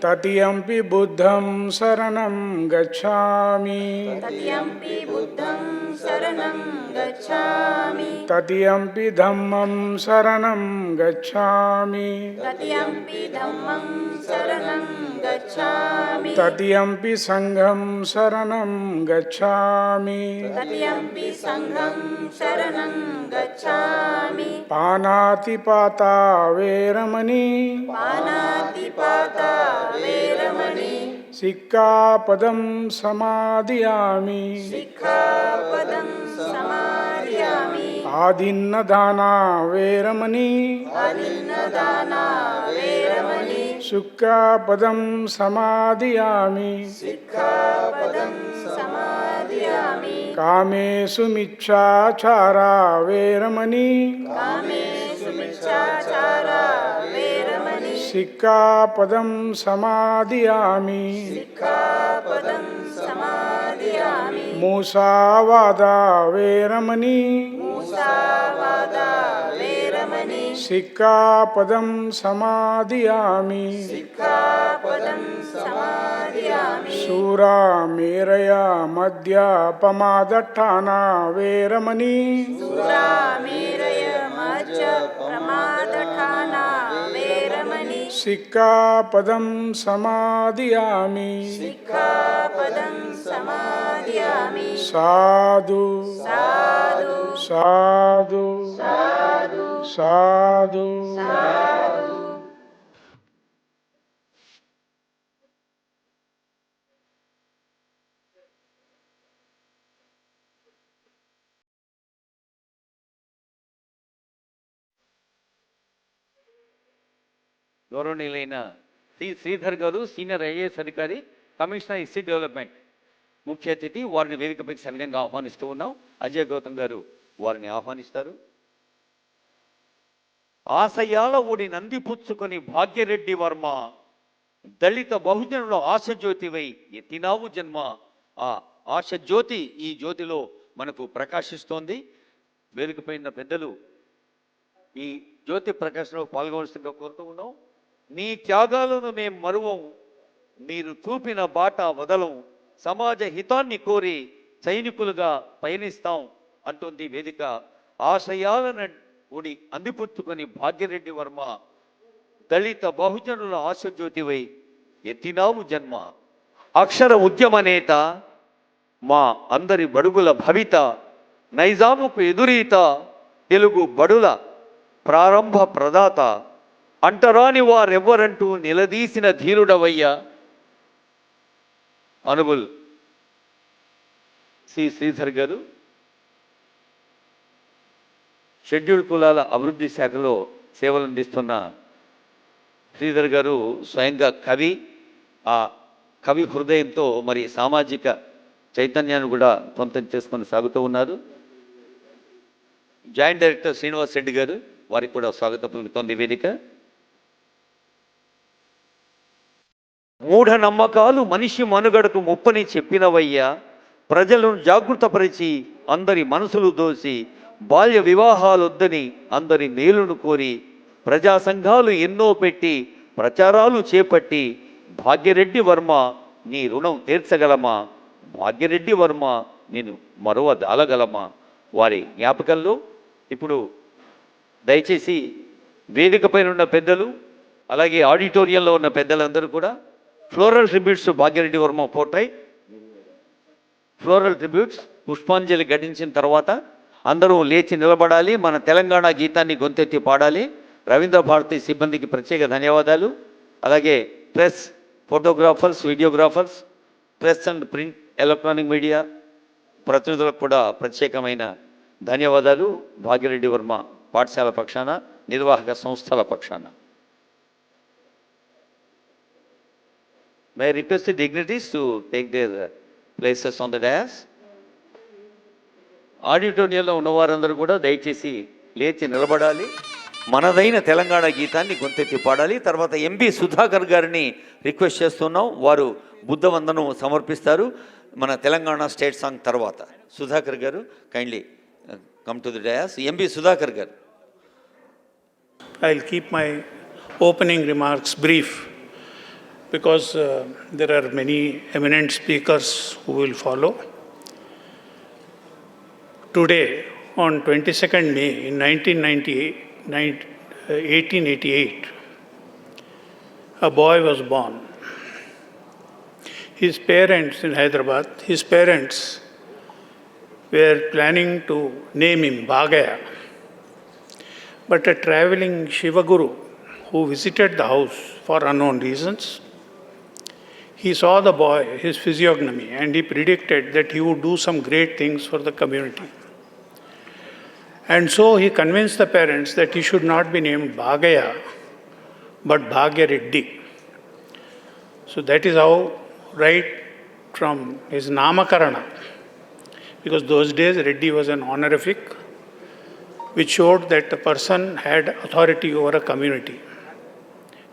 తృతీయంపి బుద్ధం శరణం గచ్ఛామి తృతీయంపి ధమ్మం శరణం గచ్ఛామి తృతీయంపి సంఘం శరణం గచ్ఛామి పానాతిపాతా వేరమణి ఆదిన్నదానా వేరమణి శుక్కాపదం సమాదియామి కామేషు మిచ్ఛాచారా వేరమణి సిక్కాపదం సమాదియామి మూసావాదా వేరమణి సిక్కాపదం సమాదియామి శూరామేరయ మద్యపమాదఠానా వేరమణి సిక్కాపదం సమాదియామి సాధు సాధు సాధు గౌరవనీయులైన శ్రీ శ్రీధర్ గారు, సీనియర్ ఐఏఎస్ అధికారి, కమిషనర్ ఇస్సీ డెవలప్మెంట్ ముఖ్య అతిథి, వారిని వేదికపైకి సవినయంగా ఆహ్వానిస్తూ ఉన్నాం. అజయ్ గౌతమ్ గారు వారిని ఆహ్వానిస్తారు. ఆశయాల ఒడి నంది పుచ్చుకొని భాగ్యరెడ్డి వర్మ, దళిత బహుజనుల ఆశజ్యోతివై ఎత్తినావు జన్మ. ఆ ఆశజ్యోతి ఈ జ్యోతిలో మనకు ప్రకాశిస్తోంది. వేదికపైన పెద్దలు ఈ జ్యోతి ప్రకాశంలో పాల్గొనవలసిందిగా కోరుతూ ఉన్నాం. నీ త్యాగాలను మేం మరువం, మీరు చూపిన బాట వదలం, సమాజ హితాన్ని కోరి సైనికులుగా పయనిస్తాం అంటుంది వేదిక. ఆశయాలను ఒడి అందిపుచ్చుకొని భాగ్యరెడ్డి వర్మ, దళిత బహుజనుల ఆశజ్యోతివై ఎత్తినావు జన్మ. అక్షర ఉద్యమ నేత, మా అందరి బడుగుల భవిత, నైజాముకు ఎదురీత, తెలుగు బడుల ప్రారంభ ప్రదాత, అంటరాని వారెవ్వరంటూ నిలదీసిన ధీరుడవయ్య. ఆనరబుల్ శ్రీ శ్రీధర్ గారు షెడ్యూల్డ్ కులాల అభివృద్ధి శాఖలో సేవలు అందిస్తున్న శ్రీధర్ గారు స్వయంగా కవి. ఆ కవి హృదయంతో మరి సామాజిక చైతన్యాన్ని కూడా సొంతం చేసుకొని సాగుతూ ఉన్నారు. జాయింట్ డైరెక్టర్ శ్రీనివాస్ రెడ్డి గారు, వారికి కూడా స్వాగతం పలుకుతోంది వేదిక. మూఢనమ్మకాలు మనిషి మనుగడకు ముప్పని చెప్పినవయ్యా, ప్రజలను జాగృతపరిచి అందరి మనసులు దోసి, బాల్య వివాహాలొద్దని అందరి మేలును కోరి, ప్రజా సంఘాలు ఎన్నో పెట్టి ప్రచారాలు చేపట్టి, భాగ్యరెడ్డి వర్మ నీ రుణం తీర్చగలమా, భాగ్యరెడ్డి వర్మ నేను మరవ దాలగలమా. వారి జ్ఞాపకంలో ఇప్పుడు దయచేసి వేదిక పైన ఉన్న పెద్దలు, అలాగే ఆడిటోరియంలో ఉన్న పెద్దలందరూ కూడా floral tributes Bhagya Reddy Varma portrait, floral tributes పుష్పాంజలి ఘటించిన తర్వాత అందరూ లేచి నిలబడాలి, మన తెలంగాణ గీతాన్ని గొంతెత్తి పాడాలి. రవీంద్ర భారతి సిబ్బందికి ప్రత్యేక ధన్యవాదాలు. అలాగే press, photographers, videographers, press and print electronic media ప్రతినిధులకు కూడా ప్రత్యేకమైన ధన్యవాదాలు. భాగ్యరెడ్డి వర్మ పాఠశాల పక్షాన, నిర్వాహక సంస్థల పక్షాన. May I request the dignitaries to take their places on the dais. ఆడిటోరియంలో ఉన్నవారందరూ కూడా దయచేసి లేచి నిలబడాలి, మనదైన తెలంగాణ గీతాన్ని గొంతెత్తి పాడాలి. తర్వాత ఎంబి సుధాకర్ గారిని రిక్వెస్ట్ చేస్తున్నాం, వారు బుద్ధ వందనం సమర్పిస్తారు మన తెలంగాణ స్టేట్ సాంగ్ తర్వాత. సుధాకర్ గారు kindly come to the dais. MB Sudhakar గారు. I'll keep my opening remarks brief because there are many eminent speakers who will follow. Today, on 22nd May in 1888, a boy was born. His parents in Hyderabad, his parents were planning to name him Bhagaya. But a traveling Shiva Guru who visited the house for unknown reasons, he saw the boy, his physiognomy, and he predicted that he would do some great things for the community. And so he convinced the parents that he should not be named Bhagaya, but Bhagya Reddy. So that is how, right from his Namakarana, because those days Reddy was an honorific, which showed that the person had authority over a community.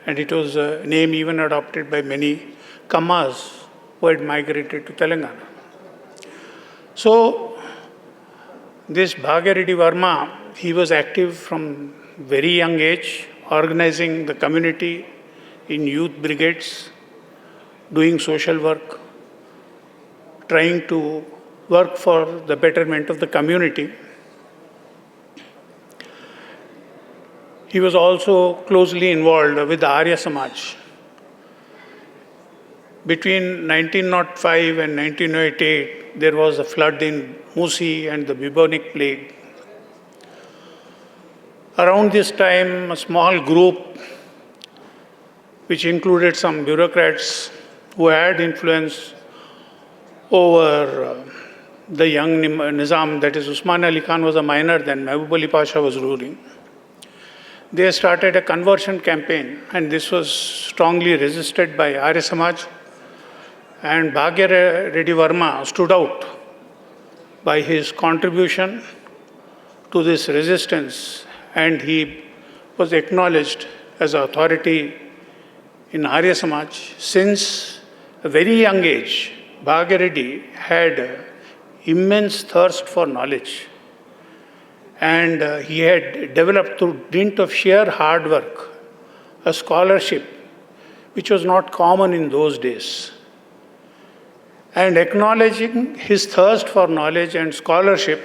And it was a name even adopted by many Kammas who had migrated to Telangana. So, this Bhagyareddy Varma, he was active from very young age, organizing the community in youth brigades, doing social work, trying to work for the betterment of the community. He was also closely involved with the Arya Samaj. Between 1905 and 1908, there was a flood in Musi and the bubonic plague. Around this time, a small group, which included some bureaucrats who had influence over the young Nizam, that is Usman Ali Khan was a minor then, Mehboob Ali Pasha was ruling. They started a conversion campaign, and this was strongly resisted by Arya Samaj. And Bhagyareddy Varma stood out by his contribution to this resistance, and he was acknowledged as an authority in Arya Samaj. Since a very young age, Bhagyareddy had immense thirst for knowledge. And he had developed through dint of sheer hard work a scholarship which was not common in those days. And acknowledging his thirst for knowledge and scholarship,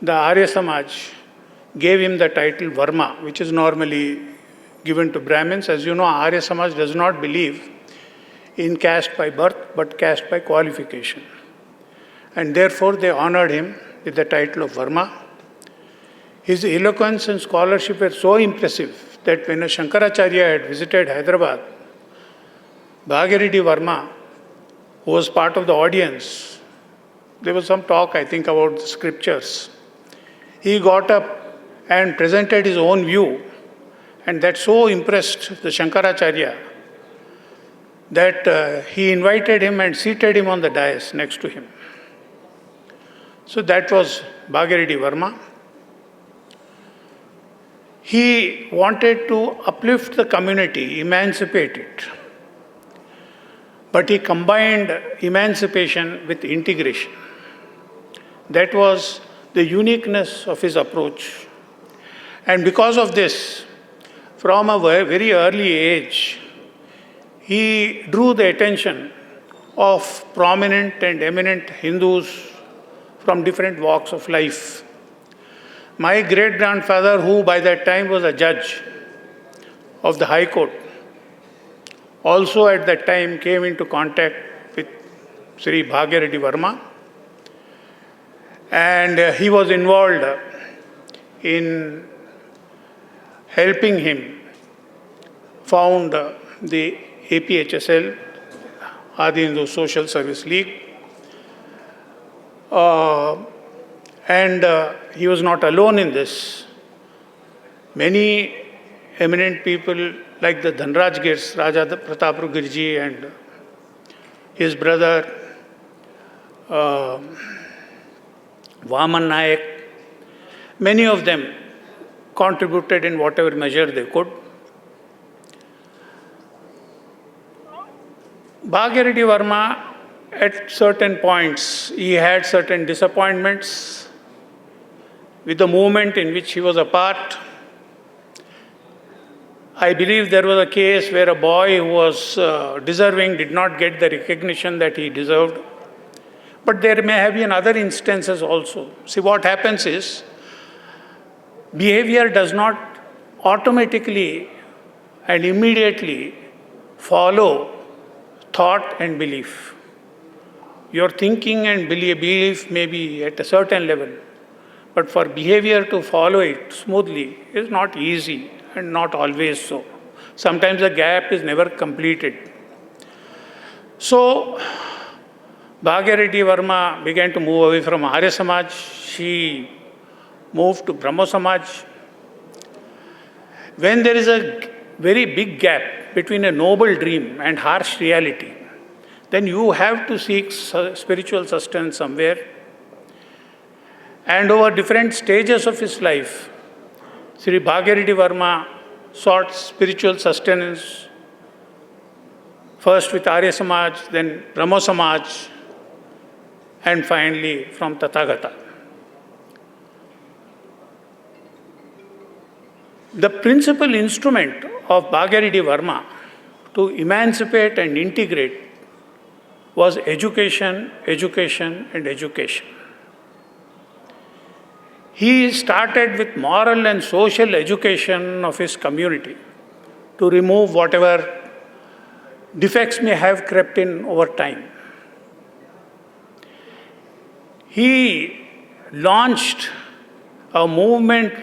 the Arya Samaj gave him the title Varma, which is normally given to Brahmins. As you know, Arya Samaj does not believe in caste by birth, but caste by qualification. And therefore they honored him with the title of Varma. His eloquence and scholarship were so impressive that when a Shankaracharya had visited Hyderabad, Bhagyareddy Varma, who was part of the audience, there was some talk, I think, about the scriptures. He got up and presented his own view, and that so impressed the Shankaracharya that he invited him and seated him on the dais next to him. So that was Bhagyareddy Varma. He wanted to uplift the community, emancipate it. But he combined emancipation with integration. That was the uniqueness of his approach. And because of this, from a very early age, he drew the attention of prominent and eminent Hindus from different walks of life. My great-grandfather, who by that time was a judge of the High Court, also at that time came into contact with Sri Bhagyareddy Varma, and he was involved in helping him found the APHSL, Adi Hindu Social Service League. And he was not alone in this. Many eminent people like the Dhanraj Girs, Raja Pratap Girji and his brother Vaman Nayak, many of them contributed in whatever measure they could. Bhagyareddy Varma, at certain points, he had certain disappointments with the movement in which he was a part. I believe there was a case where a boy who was deserving did not get the recognition that he deserved. But there may have been other instances also. See, what happens is, behavior does not automatically and immediately follow thought and belief. Your thinking and belief may be at a certain level, but for behavior to follow it smoothly is not easy and not always so. Sometimes the gap is never completed. So, Bhagyareddy Varma began to move away from Arya Samaj. She moved to Brahmo Samaj. When there is a very big gap between a noble dream and harsh reality, then you have to seek spiritual sustenance somewhere. And over different stages of his life, Sri Bhagirathi Varma sought spiritual sustenance, first with Arya Samaj, then Brahmo Samaj, and finally from Tathagata. The principal instrument of Bhagirathi Varma to emancipate and integrate was education, education, and education. He started with moral and social education of his community to remove whatever defects may have crept in over time. He launched a movement,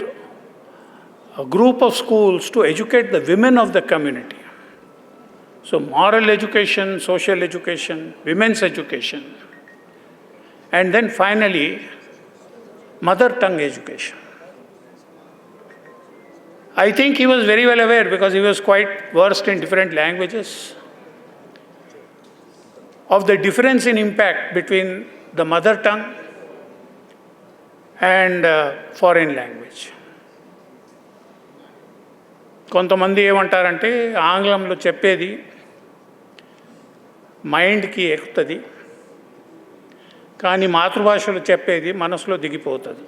a group of schools to educate the women of the community. So moral education, social education, women's education, and then finally mother tongue education. I think he was very well aware because he was quite versed in different languages of the difference in impact between the mother tongue and foreign language. కొంతమంది ఏమంటారంటే ఆంగ్లంలో చెప్పేది మైండ్కి ఎక్కుతుంది, కానీ మాతృభాషలో చెప్పేది మనసులో దిగిపోతుంది.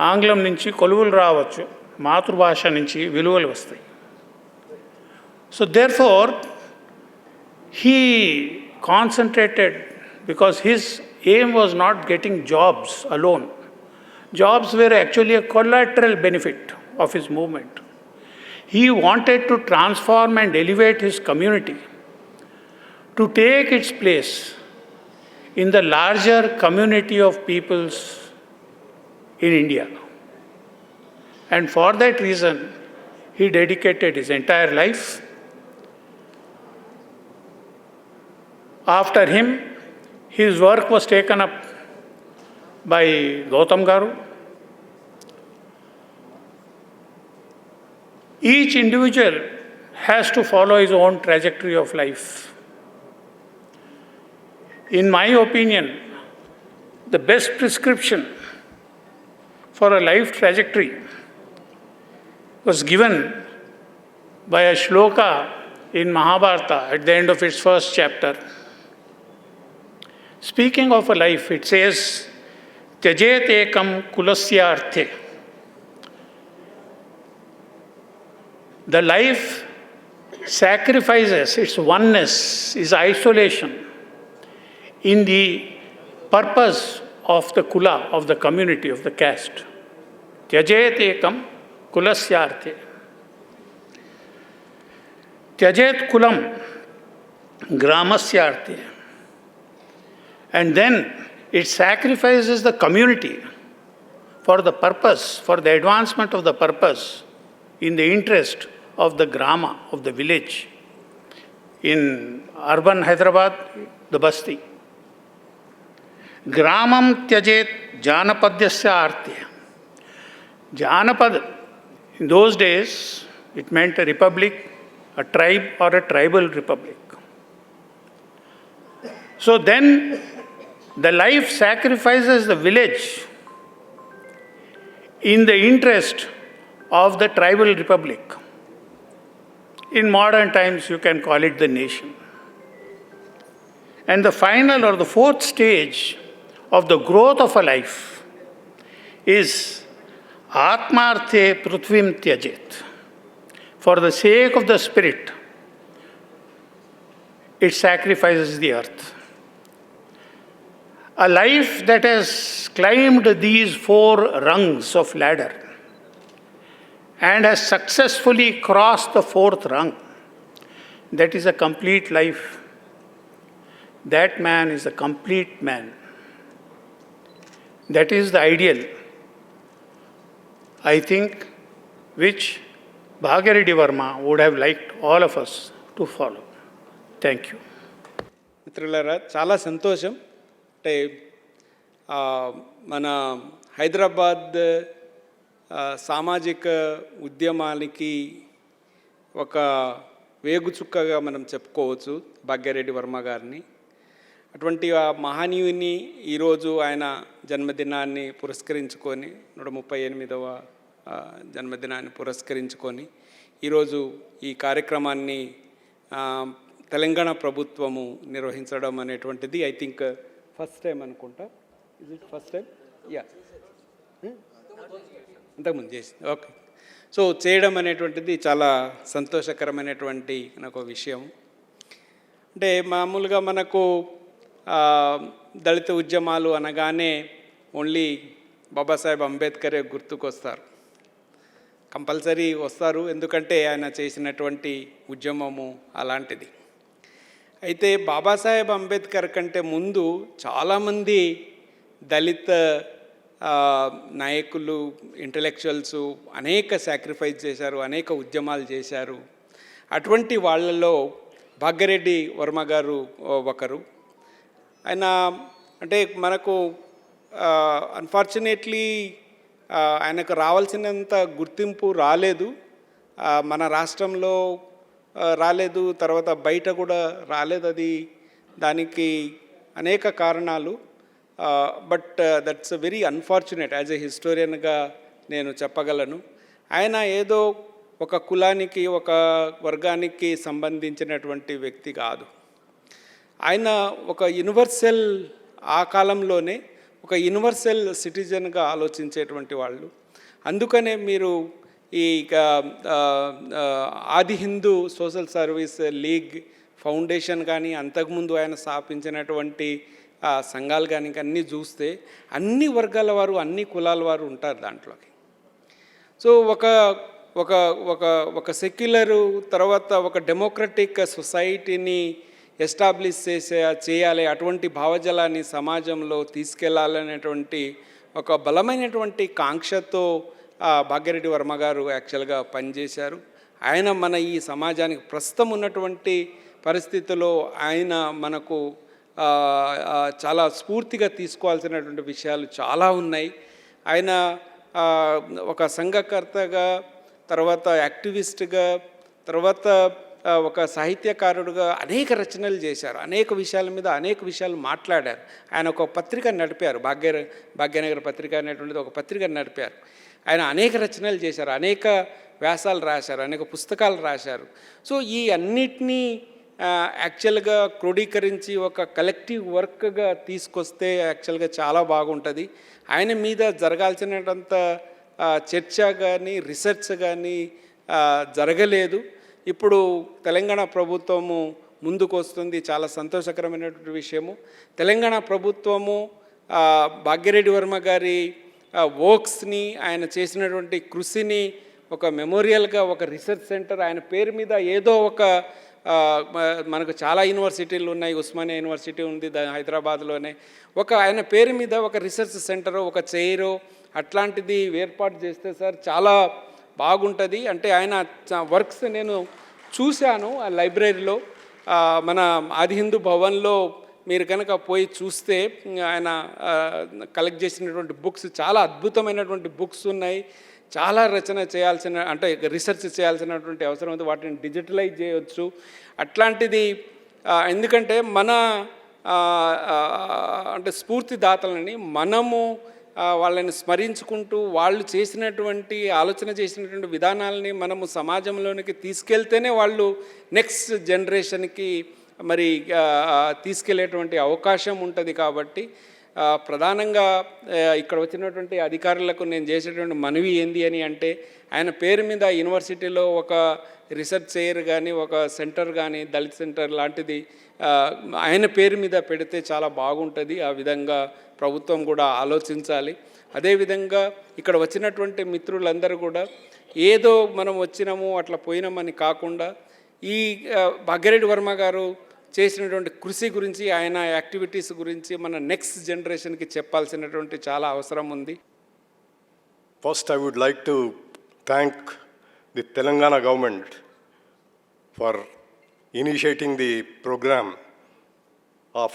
ఆంగ్లం నుంచి కొలువులు రావచ్చు, మాతృభాష నుంచి విలువలు వస్తాయి. So therefore he concentrated, because his aim was not getting jobs alone. Jobs were actually a collateral benefit of his movement. He wanted to transform and elevate his community to take its place in the larger community of peoples in India. And for that reason, he dedicated his entire life. After him, his work was taken up by Gautam Garu. Each individual has to follow his own trajectory of life. In my opinion, the best prescription for a life trajectory was given by a shloka in Mahabharata at the end of its first chapter. Speaking of a life, it says, Tyajet ekam kulasyarthe. The life sacrifices its oneness, its isolation in the purpose of the kula, of the community, of the caste. Tyajet ekam kulasyarthe. Tyajet kulam gramasyarthe. And then it sacrifices the community for the purpose, for the advancement of the purpose, in the interest of the grama, of the village. In urban Hyderabad, the Basti. Gramam tyajet janapadyasya arthe. Janapad, in those days, it meant a republic, a tribe or a tribal republic. So then, the life sacrifices the village in the interest of the tribal republic. In modern times, you can call it the nation. And the final or the fourth stage of the growth of a life is Atmarthe Prithvim Tyajet. For the sake of the spirit, it sacrifices the earth. A life that has climbed these 4 rungs of ladder and has successfully crossed the 4th rung, that is a complete life. That man is a complete man. That is the ideal, I think, which Bhagirathi Varma would have liked all of us to follow. Thank you. మిత్రులారా, చాలా సంతోషం. అంటే మన హైదరాబాద్ సామాజిక ఉద్యమానికి ఒక వేగుచుక్కగా మనం చెప్పుకోవచ్చు భాగ్యరెడ్డి వర్మ గారిని. అటువంటి ఆ మహనీయుని ఈరోజు ఆయన జన్మదినాన్ని పురస్కరించుకొని 138వ జన్మదినాన్ని పురస్కరించుకొని ఈరోజు ఈ కార్యక్రమాన్ని తెలంగాణ ప్రభుత్వము నిర్వహించడం అనేటువంటిది ఐ థింక్ ఫస్ట్ టైం అనుకుంటా. Is it first time? Yeah, అంతకుముందు చేసి ఓకే. సో చేయడం అనేటువంటిది చాలా సంతోషకరమైనటువంటి నాకు విషయం. అంటే మామూలుగా మనకు దళిత ఉద్యమాలు అనగానే ఓన్లీ బాబాసాహెబ్ అంబేద్కరే గుర్తుకొస్తారు, కంపల్సరీ వస్తారు, ఎందుకంటే ఆయన చేసినటువంటి ఉద్యమము అలాంటిది. అయితే బాబాసాహెబ్ అంబేద్కర్ కంటే ముందు చాలామంది దళిత నాయకులు, ఇంటలెక్చువల్స్ అనేక సాక్రిఫైస్ చేశారు, అనేక ఉద్యమాలు చేశారు. అటువంటి వాళ్ళలో భాగ్యరెడ్డి వర్మ గారు ఒకరు. ఆయన అంటే మనకు అన్ఫార్చునేట్లీ ఆయనకు రావాల్సినంత గుర్తింపు రాలేదు, మన రాష్ట్రంలో రాలేదు, తర్వాత బయట కూడా రాలేదు. అది దానికి అనేక కారణాలు. But that's very unfortunate. As a హిస్టోరియన్గా నేను చెప్పగలను. ఆయన ఏదో ఒక కులానికి, ఒక వర్గానికి సంబంధించినటువంటి వ్యక్తి కాదు. ఆయన ఒక యూనివర్సల్, ఆ కాలంలోనే ఒక యూనివర్సల్ సిటిజన్గా ఆలోచించేటువంటి వాళ్ళు. అందుకనే మీరు ఈ ఆది Hindu social service league foundation కానీ, అంతకుముందు ఆయన స్థాపించినటువంటి సంఘాలు కానీ అన్నీ చూస్తే అన్ని వర్గాల వారు, అన్ని కులాల వారు ఉంటారు దాంట్లోకి. సో ఒక ఒక ఒక ఒక సెక్యులరు, తర్వాత ఒక డెమోక్రటిక్ సొసైటీని ఎస్టాబ్లిష్ చేయాలి, అటువంటి భావజలాన్ని సమాజంలో తీసుకెళ్లాలనేటువంటి ఒక బలమైనటువంటి కాంక్షతో భాగ్యరెడ్డి వర్మ గారు యాక్చువల్గా పనిచేశారు. ఆయన మన ఈ సమాజానికి ప్రస్తుతం ఉన్నటువంటి పరిస్థితుల్లో ఆయన మనకు చాలా స్ఫూర్తిగా తీసుకోవాల్సినటువంటి విషయాలు చాలా ఉన్నాయి. ఆయన ఒక సంఘకర్తగా, తర్వాత యాక్టివిస్ట్గా, తర్వాత ఒక సాహిత్యకారుడుగా అనేక రచనలు చేశారు, అనేక విషయాల మీద అనేక విషయాలు మాట్లాడారు. ఆయన ఒక పత్రిక నడిపారు, భాగ్యనగర్ పత్రిక అనేటువంటిది ఒక పత్రిక నడిపారు. ఆయన అనేక రచనలు చేశారు, అనేక వ్యాసాలు రాశారు, అనేక పుస్తకాలు రాశారు. సో ఈ అన్నిటినీ యాక్చువల్గా క్రోడీకరించి ఒక కలెక్టివ్ వర్క్గా తీసుకొస్తే యాక్చువల్గా చాలా బాగుంటుంది. ఆయన మీద జరగాల్సినంత చర్చ కానీ, రీసెర్చ్ కానీ జరగలేదు. ఇప్పుడు తెలంగాణ ప్రభుత్వము ముందుకు వస్తుంది, చాలా సంతోషకరమైనటువంటి విషయము. తెలంగాణ ప్రభుత్వము భాగ్యరెడ్డి వర్మ గారి వర్క్స్ని, ఆయన చేసినటువంటి కృషిని ఒక మెమోరియల్గా, ఒక రీసెర్చ్ సెంటర్ ఆయన పేరు మీద ఏదో ఒక, మనకు చాలా యూనివర్సిటీలు ఉన్నాయి, ఉస్మానియా యూనివర్సిటీ ఉంది హైదరాబాద్లోనే, ఒక ఆయన పేరు మీద ఒక రీసెర్చ్ సెంటరు, ఒక చైరు అట్లాంటిది ఏర్పాటు చేస్తే సార్ చాలా బాగుంటుంది. అంటే ఆయన వర్క్స్ నేను చూశాను ఆ లైబ్రరీలో, మన ఆది హిందూ భవన్లో మీరు కనుక పోయి చూస్తే ఆయన కలెక్ట్ చేసినటువంటి బుక్స్, చాలా అద్భుతమైనటువంటి బుక్స్ ఉన్నాయి. చాలా రచన చేయాల్సిన, అంటే రీసెర్చ్ చేయాల్సినటువంటి అవసరం ఉంది, వాటిని డిజిటలైజ్ చేయవచ్చు. అట్లాంటిది ఎందుకంటే మన అంటే స్ఫూర్తిదాతలని మనము వాళ్ళని స్మరించుకుంటూ, వాళ్ళు చేసినటువంటి ఆలోచన చేసినటువంటి విధానాలని మనము సమాజంలోనికి తీసుకెళ్తేనే వాళ్ళు నెక్స్ట్ జనరేషన్కి మరి తీసుకెళ్లేటువంటి అవకాశం ఉంటుంది. కాబట్టి ప్రధానంగా ఇక్కడ వచ్చినటువంటి అధికారులకు నేను చేసేటువంటి మనవి ఏంది అని అంటే, ఆయన పేరు మీద యూనివర్సిటీలో ఒక రీసెర్చ్ చైర్ కానీ, ఒక సెంటర్ కానీ, దళిత్ సెంటర్ లాంటిది ఆయన పేరు మీద పెడితే చాలా బాగుంటుంది. ఆ విధంగా ప్రభుత్వం కూడా ఆలోచించాలి. అదేవిధంగా ఇక్కడ వచ్చినటువంటి మిత్రులందరూ కూడా ఏదో మనం వచ్చినాము అట్లా పోయినామని కాకుండా, ఈ భాగ్యరెడ్డి వర్మ గారు చేసినటువంటి కృషి గురించి, ఆయన యాక్టివిటీస్ గురించి మన నెక్స్ట్ జనరేషన్కి చెప్పాల్సినటువంటి చాలా అవసరం ఉంది. First, I would like to thank the Telangana government for initiating the program of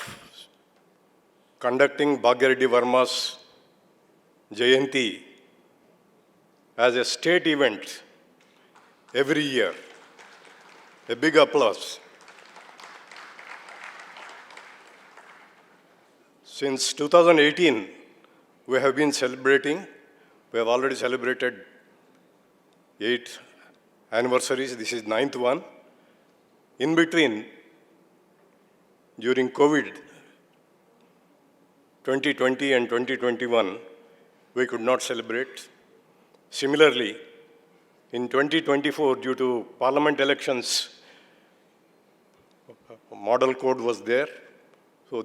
conducting Bhagyareddy Verma's Jayanti as a state event every year. A big applause. Since 2018, we have been celebrating. We have already celebrated 8 anniversaries. This is 9th one. In between, during COVID 2020 and 2021, we could not celebrate. Similarly, in 2024, due to parliament elections, model code was there. So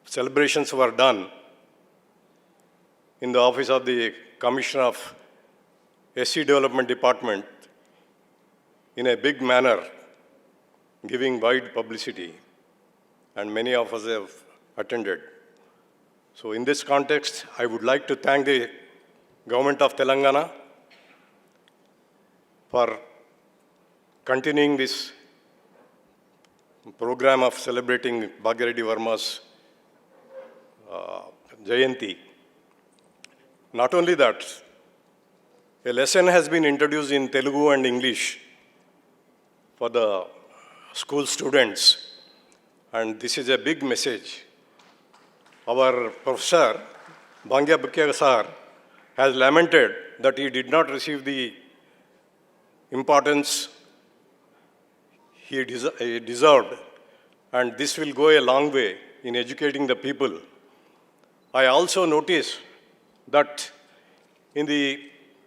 celebrations were done in the office of the Commissioner of SC Development Department in a big manner, giving wide publicity, and many of us have attended. So in this context, I would like to thank the Government of Telangana for continuing this program of celebrating Bhagyareddy Verma's Jayanti. Not only that, a lesson has been introduced in Telugu and English for the school students, and this is a big message. Our professor, Bhangya Bukya sir, has lamented that he did not receive the importance he deserved, and this will go a long way in educating the people. I also noticed that in the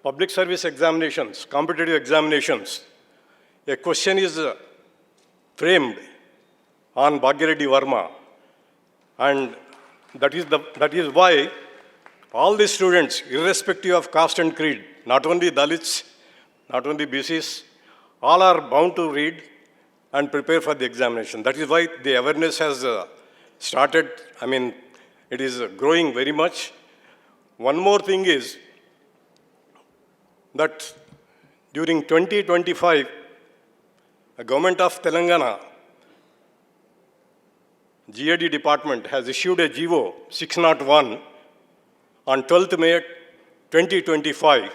public service examinations, competitive examinations, a question is framed on Bhagyareddy Verma, and that is why all the students, irrespective of caste and creed, not only Dalits, not only BCs, all are bound to read and prepare for the examination. That is why the awareness has started. I mean, it is growing very much. One more thing is that during 2025, the Government of Telangana GAD department has issued a GO 601 on 12th May 2025,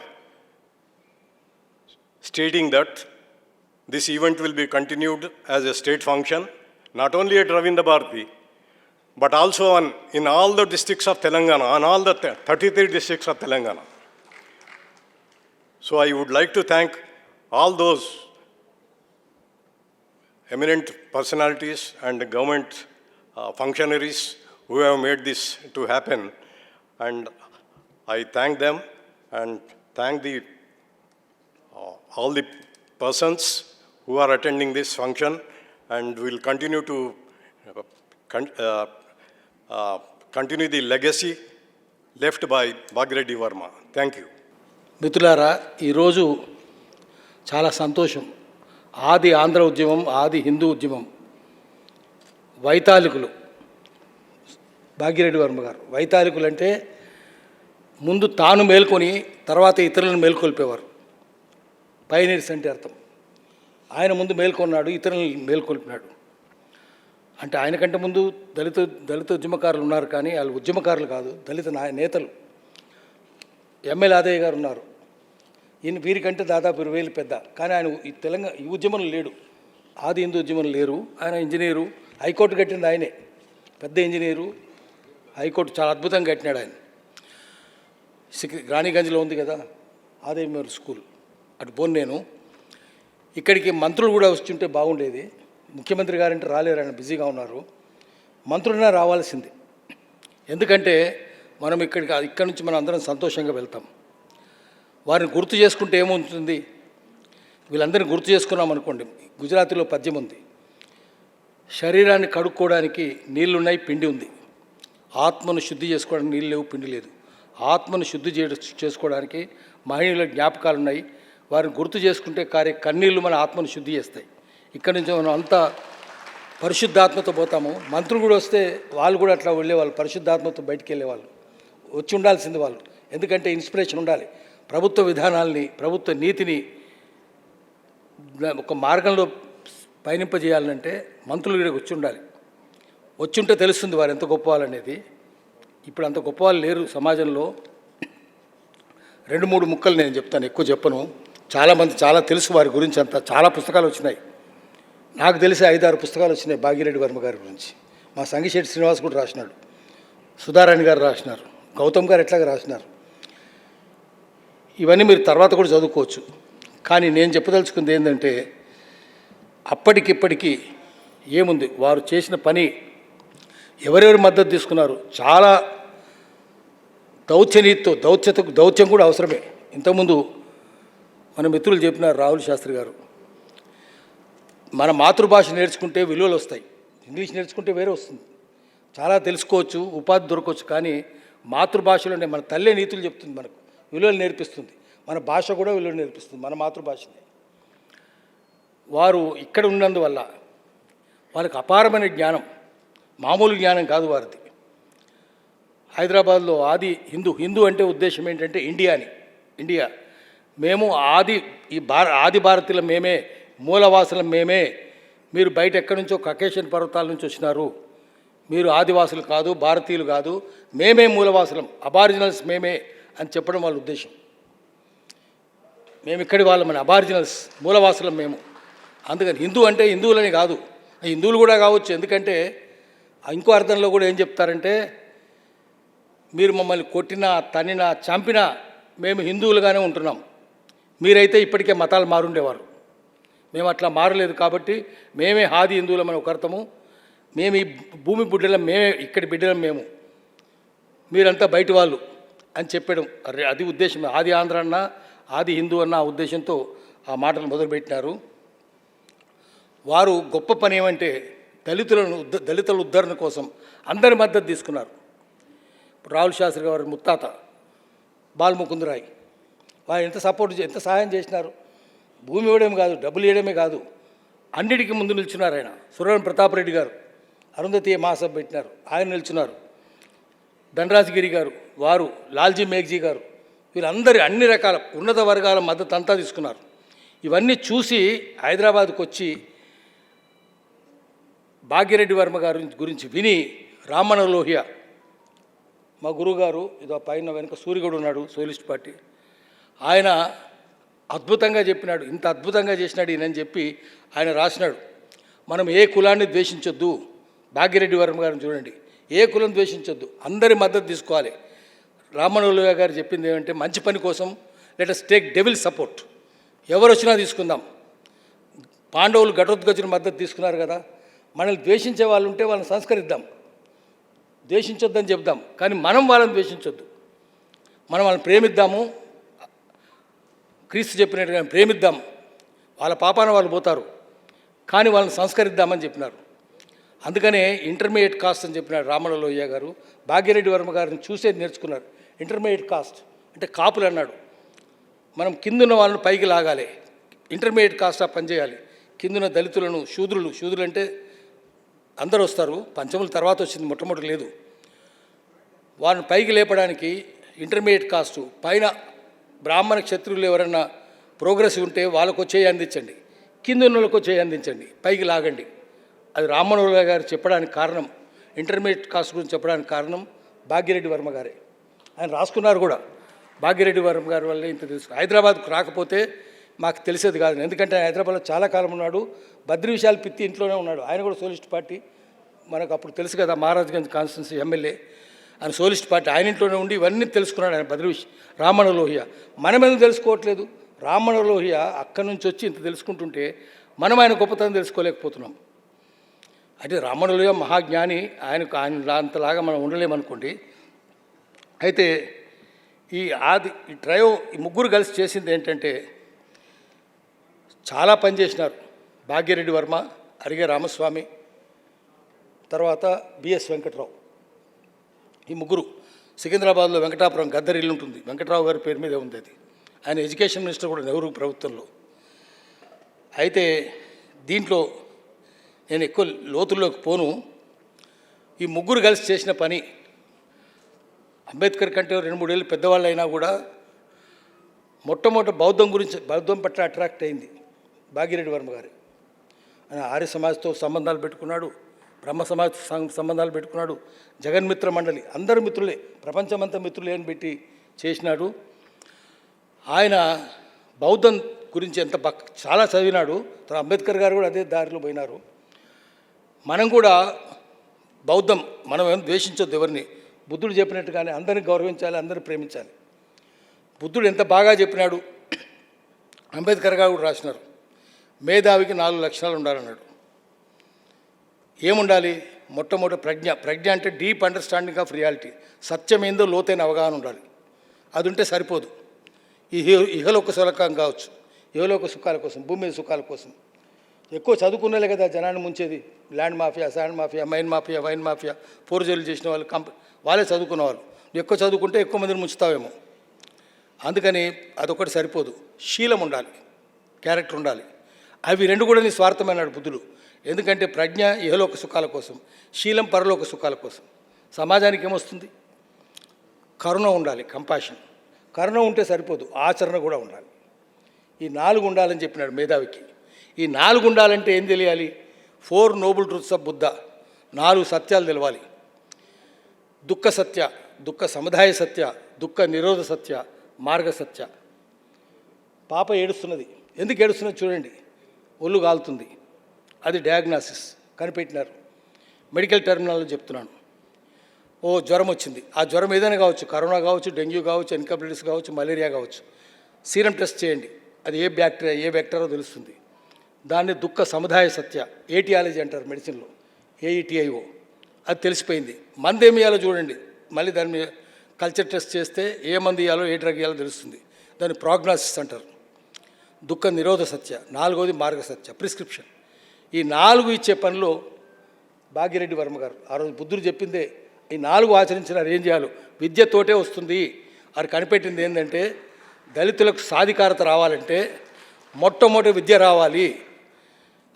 stating that this event will be continued as a state function, not only at Ravindra Bharati, but also in all the districts of Telangana, on all the 33 districts of Telangana. So I would like to thank all those eminent personalities and government functionaries who have made this to happen, and I thank them and thank all the persons who are attending this function, and will continue to continue the legacy left by Bhagyareddy Verma. Thank you. మిత్రులారా, ఈరోజు చాలా సంతోషం. ఆది ఆంధ్ర ఉద్యమం, ఆది హిందూ ఉద్యమం వైతాళికులు భాగ్యరెడ్డి వర్మ గారు. వైతాళికులు అంటే ముందు తాను మేల్కొని తర్వాత ఇతరులను మేల్కొల్పేవారు. పైనీర్స్ అంటే అర్థం. ఆయన ముందు మేల్కొన్నాడు, ఇతరులను మేల్కొల్పినాడు. అంటే ఆయనకంటే ముందు దళిత ఉద్యమకారులు ఉన్నారు, కానీ వాళ్ళు ఉద్యమకారులు కాదు, దళిత నేతలు. ఎమ్మెల్యే ఆదయ్య గారు ఉన్నారు. వీరికంటే దాదాపు 20,000 పెద్ద. కానీ ఆయన ఈ ఉద్యమంలో లేడు, ఆది హిందూ ఉద్యమంలో లేరు. ఆయన ఇంజనీరు, హైకోర్టు కట్టింది ఆయనే, పెద్ద ఇంజనీరు. హైకోర్టు చాలా అద్భుతంగా కట్టినాడు ఆయన. రాణిగంజ్లో ఉంది కదా ఆదయ్య మెమోరియల్ స్కూల్, అటు పోను నేను. ఇక్కడికి మంత్రులు కూడా వచ్చుంటే బాగుండేది. ముఖ్యమంత్రి గారంటే రాలేరు, ఆయన బిజీగా ఉన్నారు. మంత్రులైనా రావాల్సింది. ఎందుకంటే మనం ఇక్కడి నుంచి మనం అందరం సంతోషంగా వెళ్తాం. వారిని గుర్తు చేసుకుంటే ఏమవుతుంది, వీళ్ళందరినీ గుర్తు చేసుకున్నాం అనుకోండి. గుజరాతీలో పద్యం ఉంది, శరీరాన్ని కడుక్కోవడానికి నీళ్లున్నాయి, పిండి ఉంది. ఆత్మను శుద్ధి చేసుకోవడానికి నీళ్ళు లేవు, పిండి లేదు. ఆత్మను శుద్ధి చేసుకోవడానికి మహనీయుల జ్ఞాపకాలు ఉన్నాయి. వారిని గుర్తు చేసుకుంటే కన్నీళ్ళు మన ఆత్మను శుద్ధి చేస్తాయి. ఇక్కడి నుంచి మనం అంతా పరిశుద్ధాత్మతో పోతాము. మంత్రులు కూడా వస్తే వాళ్ళు కూడా అట్లా వెళ్ళేవాళ్ళు, పరిశుద్ధాత్మతో బయటికి వెళ్ళేవాళ్ళు. వచ్చి ఉండాల్సింది వాళ్ళు. ఎందుకంటే ఇన్స్పిరేషన్ ఉండాలి. ప్రభుత్వ విధానాల్ని, ప్రభుత్వ నీతిని ఒక మార్గంలో పయనింపజేయాలంటే మంత్రులు కూడా వచ్చి ఉండాలి. వచ్చి ఉంటే తెలుస్తుంది వారు ఎంత గొప్ప వాళ్ళనేది. ఇప్పుడు అంత గొప్ప వాళ్ళు లేరు సమాజంలో. 2-3 ముక్కలు నేను చెప్తాను, ఎక్కువ చెప్పను. చాలామంది చాలా తెలుసు వారి గురించి, అంతా చాలా పుస్తకాలు వచ్చినాయి. నాకు తెలిసి 5-6 పుస్తకాలు వచ్చినాయి భాగ్యరెడ్డి వర్మ గారి గురించి. మా సంగిశెట్టి శ్రీనివాస్ కూడా రాసినాడు, సుధారాణి గారు రాసినారు, గౌతమ్ గారు ఎట్లాగా రాసినారు. ఇవన్నీ మీరు తర్వాత కూడా చదువుకోవచ్చు. కానీ నేను చెప్పదలుచుకుంది ఏంటంటే, అప్పటికిప్పటికీ ఏముంది, వారు చేసిన పని ఎవరెవరు మద్దతు తీసుకున్నారు. చాలా దౌత్యనీతితో, దౌత్యం కూడా అవసరమే. ఇంతకుముందు మన మిత్రులు చెప్పినారు, రాహుల్ శాస్త్రి గారు, మన మాతృభాష నేర్చుకుంటే విలువలు వస్తాయి, ఇంగ్లీష్ నేర్చుకుంటే వేరే వస్తుంది. చాలా తెలుసుకోవచ్చు, ఉపాధి దొరకవచ్చు, కానీ మాతృభాషలోనే మన తల్లే నీతులు చెప్తుంది, మనకు విలువలు నేర్పిస్తుంది. మన భాష కూడా విలువలు నేర్పిస్తుంది, మన మాతృభాషనే. వారు ఇక్కడ ఉన్నందువల్ల వాళ్ళకి అపారమైన జ్ఞానం, మామూలు జ్ఞానం కాదు వారిది. హైదరాబాద్లో ఆది హిందూ అంటే ఉద్దేశం ఏంటంటే ఇండియా. మేము ఆది భారతీయులం మేమే, మూలవాసులం మేమే. మీరు బయట ఎక్కడి నుంచో కకేషన్ పర్వతాల నుంచి వచ్చినారు, మీరు ఆదివాసులు కాదు, భారతీయులు కాదు, మేమే మూలవాసులం, అబారిజినల్స్ మేమే అని చెప్పడం వాళ్ళ ఉద్దేశం. మేము ఇక్కడి వాళ్ళమని, అబారిజినల్స్, మూలవాసులం మేము. అందుకని హిందూ అంటే హిందువులని కాదు, హిందువులు కూడా కావచ్చు. ఎందుకంటే ఇంకో అర్థంలో కూడా ఏం చెప్తారంటే, మీరు మమ్మల్ని కొట్టినా, తన్నినా, చంపినా మేము హిందువులుగానే ఉంటున్నాం, మీరైతే ఇప్పటికే మతాలు మారుండేవారు. మేము అట్లా మారలేదు కాబట్టి మేమే ఆది హిందువులమని ఒక అర్థము. మేము ఈ భూమి బిడ్డలం, మేమే ఇక్కడి బిడ్డలం, మేము, మీరంతా బయట వాళ్ళు అని చెప్పడం, అది ఉద్దేశం. ఆది ఆంధ్ర అన్న, ఆది హిందూ అన్న ఆ ఉద్దేశంతో ఆ మాటలు మొదలుపెట్టినారు. వారు గొప్ప పని ఏమంటే, దళితుల ఉద్ధరణ కోసం అందరి మద్దతు తీసుకున్నారు. రాహుల్ శాస్త్రి గారు ముత్తాత బాలముకుందరాయ్, వారు ఎంత సహాయం చేసినారు. భూమి ఇవ్వడమే కాదు, డబ్బులు ఇవ్వడమే కాదు, అన్నిటికీ ముందు నిల్చున్నారు ఆయన. సురవరం ప్రతాప్ రెడ్డి గారు అరుంధతి మహాసభ పెట్టినారు, ఆయన నిల్చున్నారు. ధనరాజగిరి గారు, వారు లాల్జీ మేఘ్జీ గారు, వీళ్ళందరూ అన్ని రకాల ఉన్నత వర్గాల మద్దతు అంతా తీసుకున్నారు. ఇవన్నీ చూసి హైదరాబాద్కు వచ్చి భాగ్యరెడ్డి వర్మ గారి గురించి విని, రామణ లోహియా మా గురువుగారు, ఇదో పైన వెనుక సూర్యగౌడ్ ఉన్నాడు, సోలిస్ట్ పార్టీ, ఆయన అద్భుతంగా చెప్పినాడు. ఇంత అద్భుతంగా చేసినాడు ఈయనని చెప్పి ఆయన రాసినాడు, మనం ఏ కులాన్ని ద్వేషించొద్దు. భాగ్యరెడ్డి వర్మ గారిని చూడండి, ఏ కులం ద్వేషించొద్దు, అందరి మద్దతు తీసుకోవాలి. రామణోలుగా గారు చెప్పింది ఏమంటే, మంచి పని కోసం let us take devil support. ఎవరు వచ్చినా తీసుకుందాం. పాండవులు ఘటోత్కచుని మద్దతు తీసుకున్నారు కదా, మనల్ని ద్వేషించే వాళ్ళు ఉంటే వాళ్ళని సంస్కరిద్దాం, ద్వేషించొద్దని చెప్దాం, కానీ మనం వాళ్ళని ద్వేషించొద్దు. మనం వాళ్ళని ప్రేమిద్దాము, క్రీస్తు చెప్పినట్టుగా ప్రేమిద్దాం. వాళ్ళ పాపాన వాళ్ళు పోతారు, కానీ వాళ్ళని సంస్కరిద్దామని చెప్పినారు. అందుకనే ఇంటర్మీడియట్ కాస్ట్ అని చెప్పినాడు రామణ లోహియా గారు. భాగ్యరెడ్డి వర్మ గారిని చూసేది నేర్చుకున్నారు. ఇంటర్మీడియట్ కాస్ట్ అంటే కాపులు అన్నాడు. మనం కిందున్న వాళ్ళని పైకి లాగాలి, ఇంటర్మీడియట్ కాస్ట్ పనిచేయాలి. కిందున్న దళితులను, శూద్రులు అంటే అందరూ వస్తారు, పంచముల తర్వాత వచ్చింది, మొట్టమొదటి లేదు. వాళ్ళని పైకి లేపడానికి ఇంటర్మీడియట్ కాస్టు, పైన బ్రాహ్మణ క్షత్రువులు ఎవరన్నా ప్రోగ్రెస్ ఉంటే వాళ్ళకు చేయి అందించండి, కింద ఉన్న వాళ్ళకు చేయి అందించండి, పైకి లాగండి. అది రామణోలుగా గారు చెప్పడానికి కారణం, ఇంటర్మీడియట్ కాస్ట్ గురించి చెప్పడానికి కారణం భాగ్యరెడ్డి వర్మ గారే. ఆయన రాసుకున్నారు కూడా, భాగ్యరెడ్డి వర్మ గారి వల్లే ఇంత తెలుసు. హైదరాబాద్కు రాకపోతే మాకు తెలిసేది కాదు, ఎందుకంటే ఆయన హైదరాబాద్లో చాలా కాలం ఉన్నాడు. బద్రి విశాల్ పిత్తి ఇంట్లోనే ఉన్నాడు, ఆయన కూడా సోలిస్ట్ పార్టీ, మనకు అప్పుడు తెలుసు కదా, మహారాజ్గంజ్ కాన్స్టిట్యున్సీ ఎమ్మెల్యే, ఆయన సోలిస్ట్ పార్టీ, ఆయన ఇంట్లోనే ఉండి ఇవన్నీ తెలుసుకున్నాడు ఆయన. రామణ లోహియా మనం ఎందుకు తెలుసుకోవట్లేదు? రామణ లోహియా అక్కడి నుంచి వచ్చి ఇంత తెలుసుకుంటుంటే మనం ఆయన గొప్పతనం తెలుసుకోలేకపోతున్నాం. అంటే రామణ లోహియా మహాజ్ఞాని, ఆయన అంతలాగా మనం ఉండలేమనుకోండి. అయితే ఈ ముగ్గురు కలిసి చేసింది ఏంటంటే, చాలా పని చేసినారు. భాగ్యరెడ్డి వర్మ, అరిగే రామస్వామి, తర్వాత బిఎస్ వెంకట్రావు, ఈ ముగ్గురు. సికింద్రాబాద్లో వెంకటాపురం గద్దర్ ఇల్లు ఉంటుంది, వెంకట్రావు గారి పేరు మీదే ఉంది అది. ఆయన ఎడ్యుకేషన్ మినిస్టర్ కూడా నెహ్రూ ప్రభుత్వంలో. అయితే దీంట్లో నేను ఎక్కువ లోతుల్లోకి పోను. ఈ ముగ్గురు కలిసి చేసిన పని, అంబేద్కర్ కంటే 2-3 ఏళ్ళు పెద్దవాళ్ళు అయినా కూడా మొట్టమొదటి బౌద్ధం పట్ల అట్రాక్ట్ అయింది భాగ్యరెడ్డి వర్మ గారు. ఆయన ఆర్య సమాజ్తో సంబంధాలు పెట్టుకున్నాడు, బ్రహ్మ సమాజ సంబంధాలు పెట్టుకున్నాడు. జగన్మిత్ర మండలి అందరు మిత్రులే, ప్రపంచమంతా మిత్రులే అని పెట్టి చేసినాడు. ఆయన బౌద్ధం గురించి చాలా చదివినాడు. అంబేద్కర్ గారు కూడా అదే దారిలో పోయినారు. మనం కూడా బౌద్ధం మనం ఏం ద్వేషించొద్దు ఎవరిని. బుద్ధుడు చెప్పినట్టుగానే అందరిని గౌరవించాలి, అందరిని ప్రేమించాలి. బుద్ధుడు ఎంత బాగా చెప్పినాడు. అంబేద్కర్ గారు కూడా రాసినారు, మేధావికి 4 లక్షణాలు ఉండాలన్నాడు. ఏముండాలి? మొట్టమొదటి ప్రజ్ఞ అంటే డీప్ అండర్స్టాండింగ్ ఆఫ్ రియాలిటీ, సత్యం ఏందో లోతైన అవగాహన ఉండాలి. అది ఉంటే సరిపోదు. ఇహలోక సుఖం కావచ్చు, ఇహలోక సుఖాల కోసం, భూమి మీద సుఖాల కోసం. ఎక్కువ చదువుకున్నలే కదా జనాన్ని ముంచేది. Land mafia, sand mafia, mine mafia, wine mafia, ఫోర్జరీలు చేసిన వాళ్ళు వాళ్ళే చదువుకున్న వాళ్ళు. ఎక్కువ చదువుకుంటే ఎక్కువ మందిని ముంచుతావేమో. అందుకని అదొకటి సరిపోదు. శీలం ఉండాలి, క్యారెక్టర్ ఉండాలి. అవి రెండు కూడా నీ స్వార్థమైనాడు బుద్ధుడు. ఎందుకంటే ప్రజ్ఞ ఇహలోక సుఖాల కోసం, శీలం పరలోక సుఖాల కోసం. సమాజానికి ఏమొస్తుంది? కరుణ ఉండాలి, కంపాషన్. కరుణ ఉంటే సరిపోదు, ఆచరణ కూడా ఉండాలి. ఈ 4 ఉండాలని చెప్పినాడు మేధావికి. ఈ 4 ఉండాలంటే ఏం తెలియాలి? 4 నోబుల్ ట్రూత్స్ ఆఫ్ బుద్ధ, 4 సత్యాలు తెలవాలి. దుఃఖ సత్య, దుఃఖ సముదాయ సత్య, దుఃఖ నిరోధ సత్య, మార్గ సత్య. పాప ఏడుస్తున్నది. ఎందుకు ఏడుస్తున్నది చూడండి, ఒళ్ళు కాలుతుంది. అది డయాగ్నాసిస్ కనిపెట్టినారు. మెడికల్ టెర్మినాల్లో చెప్తున్నాను. జ్వరం వచ్చింది. ఆ జ్వరం ఏదైనా కావచ్చు, కరోనా కావచ్చు, డెంగ్యూ కావచ్చు, ఎన్కెఫలైటిస్ కావచ్చు, మలేరియా కావచ్చు. సీరం టెస్ట్ చేయండి, అది ఏ బ్యాక్టీరియా ఏ వెక్టరో తెలుస్తుంది. దాన్ని దుఃఖ సముదాయ సత్య, ఏటియాలజీ అంటారు మెడిసిన్లో, ఏఈటిఐఓ. అది తెలిసిపోయింది. మందు ఏమి ఇవ్వాలో చూడండి, మళ్ళీ దాని మీద కల్చర్ టెస్ట్ చేస్తే ఏ మందు ఇవ్వాలో ఏ డ్రగ్ ఇవ్వాలో తెలుస్తుంది. దాన్ని ప్రోగ్నాసిస్ అంటారు. దుఃఖ నిరోధ సత్య. 4వది మార్గ సత్య, ప్రిస్క్రిప్షన్. ఈ 4 ఇచ్చే పనిలో భాగ్యరెడ్డి వర్మ గారు ఆ రోజు బుద్ధుడు చెప్పిందే. ఈ 4 ఆచరించినారు. ఏం చేయాలో విద్యతోటే వస్తుంది. అది కనిపెట్టింది ఏంటంటే, దళితులకు సాధికారత రావాలంటే మొట్టమొదటి విద్య రావాలి.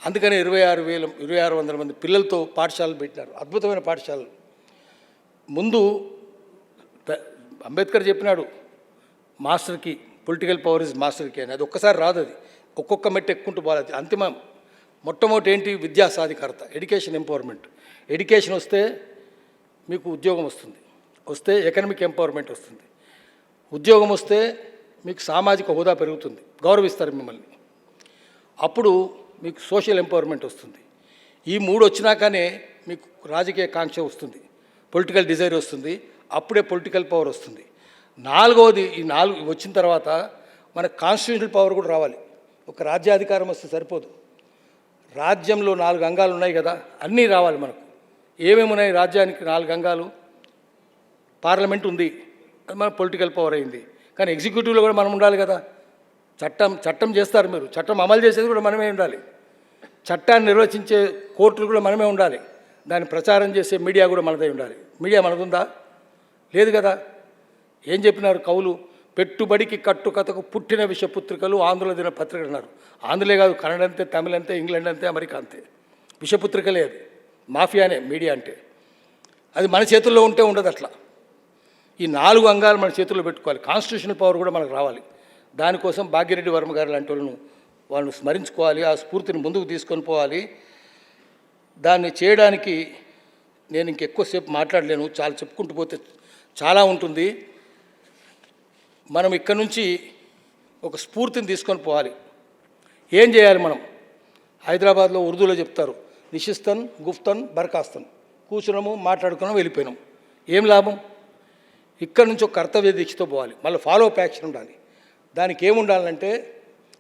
అందుకని 2600 మంది పిల్లలతో పాఠశాలలు పెట్టినారు, అద్భుతమైన పాఠశాలలు. ముందు అంబేద్కర్ చెప్పినాడు, మాస్టర్కి పొలిటికల్ పవర్ ఇస్ మాస్టర్కి అని. అది ఒక్కసారి రాదు, అది ఒక్కొక్క మెట్టు ఎక్కుంటూ పోవాలి. అంతిమం మొట్టమొదటి ఏంటి? విద్యా సాధికారత, ఎడ్యుకేషన్ ఎంపవర్మెంట్. ఎడ్యుకేషన్ వస్తే మీకు ఉద్యోగం వస్తుంది, వస్తే ఎకనామిక్ ఎంపవర్మెంట్ వస్తుంది. ఉద్యోగం వస్తే మీకు సామాజిక హోదా పెరుగుతుంది, గౌరవిస్తారు మిమ్మల్ని. అప్పుడు మీకు సోషల్ ఎంపవర్మెంట్ వస్తుంది. ఈ 3 వచ్చినాకనే మీకు రాజకీయ కాంక్ష వస్తుంది, పొలిటికల్ డిజైర్ వస్తుంది. అప్పుడే పొలిటికల్ పవర్ వస్తుంది. 4వది, ఈ 4 వచ్చిన తర్వాత మనకు కాన్స్టిట్యూషనల్ పవర్ కూడా రావాలి. ఒక రాజ్యాధికారం వస్తే సరిపోదు. రాజ్యంలో 4 అంగాలు ఉన్నాయి కదా, అన్నీ రావాలి మనకు. ఏమేమి ఉన్నాయి రాజ్యానికి? 4 అంగాలు. పార్లమెంట్ ఉంది, అది మన పొలిటికల్ పవర్ అయింది. కానీ ఎగ్జిక్యూటివ్లో కూడా మనం ఉండాలి కదా. చట్టం చేస్తారు మీరు, చట్టం అమలు చేసేది కూడా మనమే ఉండాలి. చట్టాన్ని నిర్వచించే కోర్టులు కూడా మనమే ఉండాలి. దాన్ని ప్రచారం చేసే మీడియా కూడా మనదే ఉండాలి. మీడియా మనదుందా? లేదు కదా. ఏం చెప్పినారు కవులు? పెట్టుబడికి కట్టుకథకు పుట్టిన విషపుత్రికలు ఆంధ్రుల దిన పత్రికలు అన్నారు. ఆంధ్రులే కాదు, కన్నడ అంతే, తమిళ అంతే, ఇంగ్లాండ్ అంతే, అమెరికా అంతే. విషపుత్రికలే అది, మాఫియానే మీడియా అంటే. అది మన చేతుల్లో ఉంటే ఉండదు అట్లా. ఈ 4 అంగాలు మన చేతుల్లో పెట్టుకోవాలి. కాన్స్టిట్యూషనల్ పవర్ కూడా మనకు రావాలి. దానికోసం భాగ్యరెడ్డి వర్మ గారు లాంటి వాళ్ళను స్మరించుకోవాలి. ఆ స్ఫూర్తిని ముందుకు తీసుకొని పోవాలి. దాన్ని చేయడానికి నేను ఇంకెక్కువసేపు మాట్లాడలేను, చాలా చెప్పుకుంటూ పోతే చాలా ఉంటుంది. మనం ఇక్కడ నుంచి ఒక స్ఫూర్తిని తీసుకొని పోవాలి. ఏం చేయాలి మనం? హైదరాబాద్లో ఉర్దూలో చెప్తారు, నిషిస్తన్ గుఫ్తన్ బర్ఖాస్తన్. కూర్చున్నాము, మాట్లాడుకున్నాము, వెళ్ళిపోయినాం. ఏం లాభం? ఇక్కడ నుంచి ఒక కర్తవ్య దీక్షతో పోవాలి. మళ్ళీ ఫాలో అప్ యాక్షన్ ఉండాలి. దానికి ఏముండాలంటే,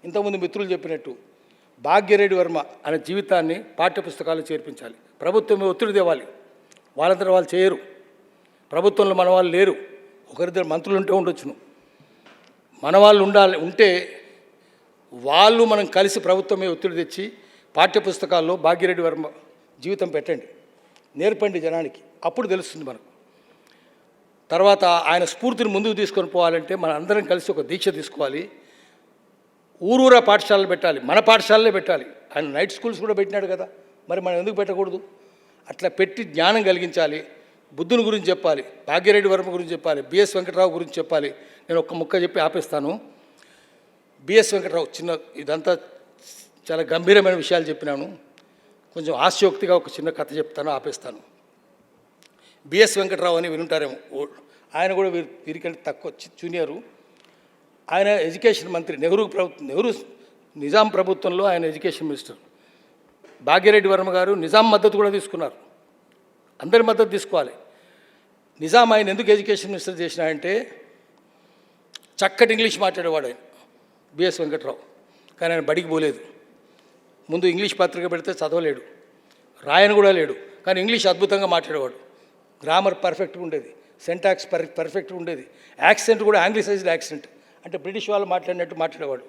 ఇంతకుముందు మిత్రులు చెప్పినట్టు భాగ్యరెడ్డి వర్మ అనే జీవితాన్ని పాఠ్యపుస్తకాలు చేర్పించాలి. ప్రభుత్వం ఒత్తిడి తేవాలి. వాళ్ళంతా వాళ్ళు చేయరు. ప్రభుత్వంలో మన వాళ్ళు లేరు. ఒకరిద్దరు మంత్రులు ఉంటే ఉండొచ్చును. మన వాళ్ళు ఉంటే వాళ్ళు మనం కలిసి ప్రభుత్వమే ఒత్తిడి తెచ్చి పాఠ్యపుస్తకాల్లో భాగ్యరెడ్డి వర్మ జీవితం పెట్టండి, నేర్పండి జనానికి. అప్పుడు తెలుస్తుంది మనకు. తర్వాత ఆయన స్ఫూర్తిని ముందుకు తీసుకొని పోవాలంటే మన అందరం కలిసి ఒక దీక్ష తీసుకోవాలి. ఊరూరా పాఠశాలలు పెట్టాలి, మన పాఠశాలలే పెట్టాలి. ఆయన నైట్ స్కూల్స్ కూడా పెట్టినాడు కదా, మరి మనం ఎందుకు పెట్టకూడదు? అట్లా పెట్టి జ్ఞానం కలిగించాలి. బుద్ధుని గురించి చెప్పాలి, భాగ్యరెడ్డి వర్మ గురించి చెప్పాలి, బిఎస్ వెంకటరావు గురించి చెప్పాలి. నేను ఒక్క ముక్క చెప్పి ఆపేస్తాను. బిఎస్ వెంకటరావు ఇదంతా చాలా గంభీరమైన విషయాలు చెప్పినాను. కొంచెం హాస్యోక్తిగా ఒక చిన్న కథ చెప్తాను, ఆపేస్తాను. బిఎస్ వెంకట్రావు అని వినుంటారేమో, ఆయన కూడా వీరికంటే తక్కువ జూనియరు. ఆయన ఎడ్యుకేషన్ మంత్రి, నెహ్రూ నిజాం ప్రభుత్వంలో ఆయన ఎడ్యుకేషన్ మినిస్టర్. భాగ్యరెడ్డి వర్మ గారు నిజాం మద్దతు కూడా తీసుకున్నారు, అందరి మద్దతు తీసుకోవాలి. నిజాం ఆయన ఎందుకు ఎడ్యుకేషన్ మినిస్టర్ చేసినాయంటే చక్కటి ఇంగ్లీష్ మాట్లాడేవాడు ఆయన, బిఎస్ వెంకట్రావు. కానీ ఆయన బడికి పోలేదు. ముందు ఇంగ్లీష్ పత్రిక పెడితే చదవలేడు, రాయను కూడా లేడు, కానీ ఇంగ్లీష్ అద్భుతంగా మాట్లాడేవాడు. గ్రామర్ పర్ఫెక్ట్గా ఉండేది, సెంటాక్స్ పర్ఫెక్ట్గా ఉండేది, యాక్సెంట్ కూడా ఆంగ్లిసైజ్డ్ యాక్సెంట్, అంటే బ్రిటిష్ వాళ్ళు మాట్లాడినట్టు మాట్లాడేవాడు.